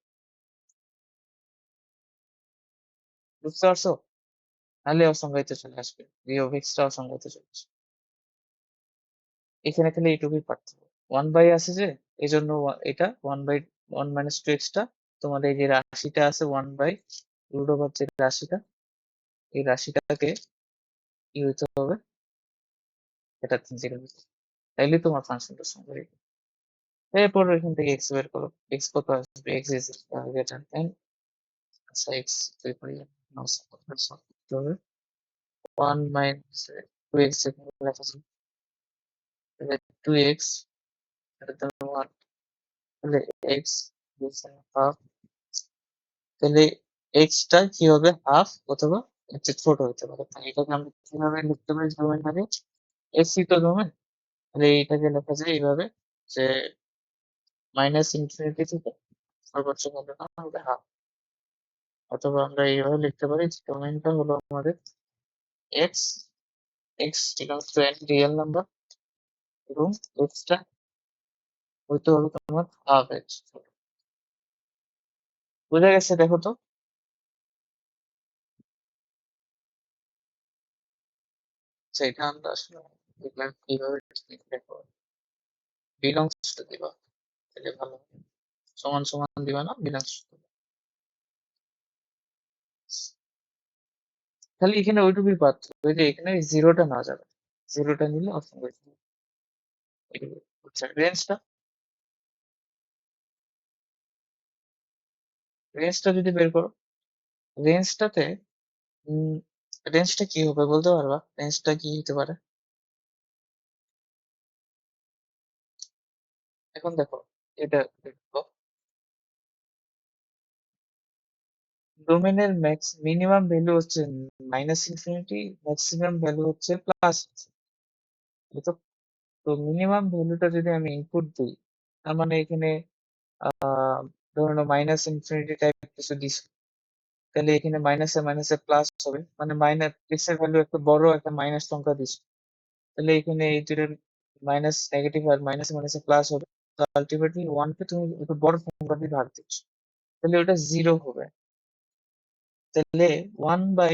বুঝতে পারছো? নাহলে অসংজ্ঞায়িত চলে আসবে, v of x টা অসংজ্ঞায়িত চলে আসবে। এখানে খালি এইটুকুই পার্থক্য। 1 বাই আছে যে, এই জন্য এটা 1/1 - 2x টা তোমার এই যে রাশিটা আছে 1/√ওভার যে রাশিটা, এই রাশিটাকে কি হইতে হবে, এটা 0 হইতে হবে। তাইলে তোমার ফাংশনটা সংজ্ঞায়িত। এরপর এখান থেকে x বের করো, x কত আসবে, x ইজ গ্রেটার দেন, আচ্ছা x বের করি, নাও সলভ করতে হবে। 1 - 2x এখানে লেখা আছে, তাহলে 2x গ্রেটার দেন 1, তাহলে x ইজ হাফ, তাহলে এক্স টা কি হবে, হাফ অথবা এর চেয়ে ছোট হতে পারে। তাই এটাকে আমরা কিভাবে লিখতে পারি, ডোমেন মানে এক্স ই তো ডোমেন, তাহলে এটাকে লেখা যায় এইভাবে যে -ইনফিনিটি থেকে সর্বোচ্চ ভ্যালুটা হবে হাফ। অথবা আমরা এইভাবে লিখতে পারি যে ডোমেনটা হলো আমাদের x, x equals to N real number, এবং এক্স টা হইতে হবে তোমার হাফ এক্স। বুঝা গেছে? দেখো তো, সেটা আমরা আসলে কিভাবে দেখো, বিলংস টু দিবা, তাহলে ভালো হবে। সমান সমান দিবা না, বিলংস টু। তাহলে এখানে ওইটুকুই পার্থক্য, ওই যে এখানে জিরোটা না যাবে, জিরোটা নিলে অসংখ্য রেঞ্জটা, রেঞ্জটা যদি বের করো, রেঞ্জটাতে রেঞ্জটা কি হবে বলতে পারবা? রেঞ্জটা কি হতে পারে? এখন দেখো, এটা দেখো, ডোমেনের ম্যাক্স মিনিমাম ভ্যালু হচ্ছে -ইনফিনিটি, ম্যাক্সিমাম ভ্যালু হচ্ছে প্লাস। তো তো মিনিমাম ভ্যালুটা যদি আমি ইনপুট দিই, তার মানে এখানে ধরে নাও -ইনফিনিটি টাইপ কিছু দিস, তাহলে এখানে মাইনাসে মাইনাসে প্লাস হবে, মানে মাইনাস এক্স এর ভ্যালু একটা বড় একটা মাইনাস সংখ্যা দিস, তাহলে এখানে এই দুটোর মাইনাস নেগেটিভ আর মাইনাসে মাইনাসে প্লাস হবে। তো আলটিমেটলি ওয়ান কে তুমি একটা বড় সংখ্যা দিয়ে ভাগ দিচ্ছ, তাহলে ওটা 0 হবে। তাহলে 1 বাই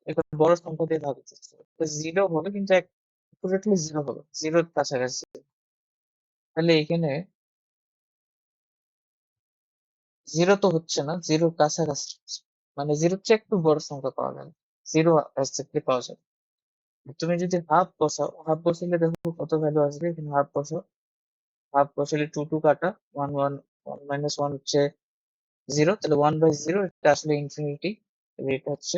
একটা বড় সংখ্যা দিয়ে ভাগ দিচ্ছ, তো 0 হবে, কিন্তু অ্যাকুরেটলি 0 হবে, 0-র কাছাকাছি। তাহলে এখানে 0 তো হচ্ছে না, 0-র কাছাকাছি, মানে 0-র চেয়ে একটু বড় সংখ্যা পাওয়া যাবে, 0 এক্স্যাক্টলি পাওয়া যাবে। তুমি যদি হাফ বসাও, হাফ বসালে দেখো কত ভ্যালু আসবে, এখানে হাফ বসাও, হাফ বসালে 2 2 কাটা, 1 1, 1 - 1 হচ্ছে 0, তাহলে 1/0 এটা আসলে ইনফিনিটি, এটা হচ্ছে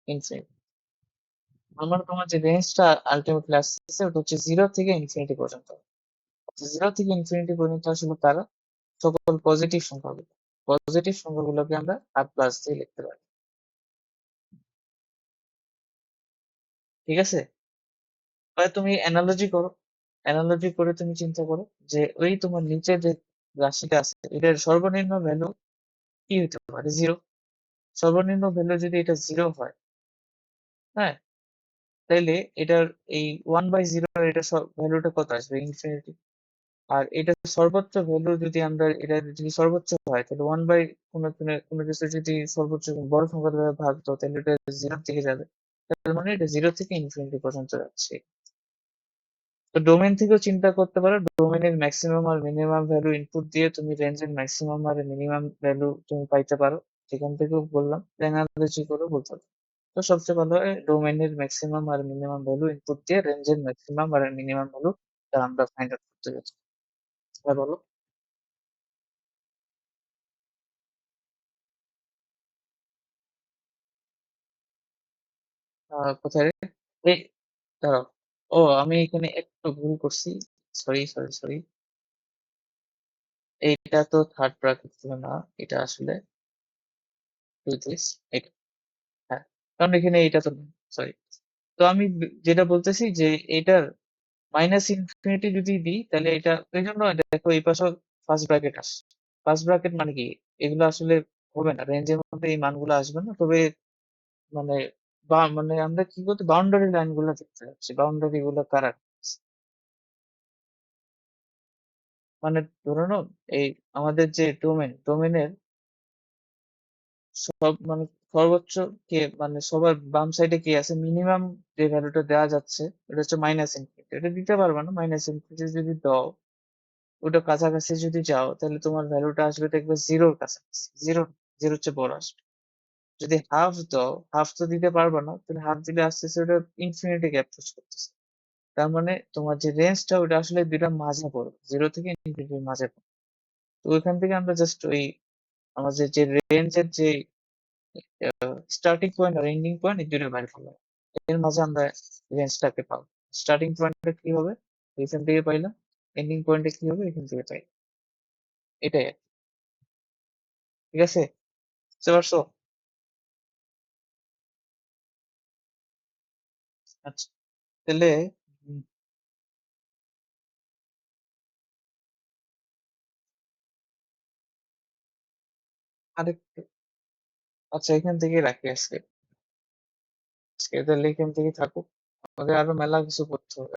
ইনফিনিটি। আমার তোমার যে রেঞ্জটা আলটিমেটলি আসতেছে ওটা হচ্ছে 0 থেকে ইনফিনিটি পর্যন্ত। 0 থেকে ইনফিনিটি পর্যন্ত আসলে তারা সকল পজিটিভ সংখ্যাগুলো, পজিটিভ সংখ্যাগুলোকে আমরা আর প্লাস দিয়ে লিখতে পারি। ঠিক আছে? এবার তুমি অ্যানালজি করো, অ্যানালজি করে তুমি চিন্তা করো যে ওই তোমার নিচে যে রাশিটা আছে এটার সর্বনিম্ন ভ্যালু কি হতে পারে, 0। সর্বনিম্ন ভ্যালু যদি এটা 0 হয়, হ্যাঁ, তাইলে এটার এই 1/0 এটা ভ্যালুটা কত আসবে, ইনফিনিটি। আর এটা সর্বোচ্চ ভ্যালু যদি আমরা, এটা যদি সর্বোচ্চ হয় তাহলে 1 বাই কোনো কিছু যদি সর্বোচ্চ বড় সংখ্যা দ্বারা ভাগতো তাহলে এটা 0 থেকে যাবে, তার মানে এটা 0 থেকে ইনফিনিটি পর্যন্ত যাচ্ছে। তো ডোমেন থেকেও চিন্তা করতে পারো, ডোমেনের ম্যাক্সিমাম আর মিনিমাম ভ্যালু ইনপুট দিয়ে তুমি রেঞ্জের ম্যাক্সিমাম আর মিনিমাম ভ্যালু তুমি পাইতে পারো। সেখান থেকেও বললাম অ্যানালিসিস করে বলতে পারো। তো সবচেয়ে ভালো হয় ডোমেনের ম্যাক্সিমাম আর মিনিমাম ভ্যালু ইনপুট দিয়ে রেঞ্জের ম্যাক্সিমাম আর মিনিমাম ভ্যালু আমরা ফাইন্ড আউট করতে যাচ্ছি। হ্যাঁ বলো। কোথায় রে? এই দাঁড়াও। ও আমি এখানে একটু ভুল করছি। সরি। এইটা তো থার্ড ব্র্যাকেট ছিল না। এটা আসলে টু দিস এটা। হ্যাঁ, কারণ এখানে এটা তো সরি। তো আমি যেটা বলতেছি যে এটার মাইনাস ইনফিনিটি যদি দিই তাহলে এটা এই জন্য দেখো এই পাশে ফার্স্ট ব্র্যাকেট আসে। ফার্স্ট ব্র্যাকেট মানে কি, এগুলো আসলে হবে না, রেঞ্জের মধ্যে এই মানগুলো আসবে না। তবে মানে মানে আমরা কি করতে বাউন্ডারি লাইন গুলো দেখতে যাচ্ছি, বাউন্ডারি গুলো কারা, মানে ধরে নাও এই আমাদের যে ডোমেনের সব মানে সর্বোচ্চ কে মানে সবার বাম সাইডে কি আছে, মিনিমাম যে ভ্যালুটা দেওয়া যাচ্ছে এটা হচ্ছে মাইনাস ইনফিনিটি। এটা দিতে পারবে না, মাইনাস ইনফিনিটি যদি দাও ওটা কাছাকাছি যদি যাও তাহলে তোমার ভ্যালুটা আসবে দেখবে জিরোর কাছাকাছি। জিরো হচ্ছে বড় আসবে। যদি হাফ দাও, হাফ তো দিতে পারবে না, তুমি হাফ দিলে আসতেছে ওটা ইনফিনিটি কে অ্যাপ্রোচ করতেছে। তার মানে তোমার যে রেঞ্জটা ওটা আসলে দুইটার মাঝে পড়বে, জিরো থেকে ইনফিনিটির মাঝে পড়বে। তো ওইখান থেকে আমরা জাস্ট ওই আমাদের যে রেঞ্জের যে স্টার্টিং পয়েন্ট আর এন্ডিং পয়েন্ট এই দুটো বাইর করলাম, এর মাঝে আমরা রেঞ্জটাকে পাবো। স্টার্টিং পয়েন্টটা কি হবে, এখান থেকে পাইলাম। এন্ডিং পয়েন্টে কি হবে, এখান থেকে পাই। এটাই আর কি। ঠিক আছে, বুঝতে পারছো? আচ্ছা, তাহলে উম, আরেকটু, আচ্ছা এখান থেকে রাখি আজকে। আজকে তাহলে এখান থেকে থাকুক, আমাদের আরো মেলা কিছু করতে হবে।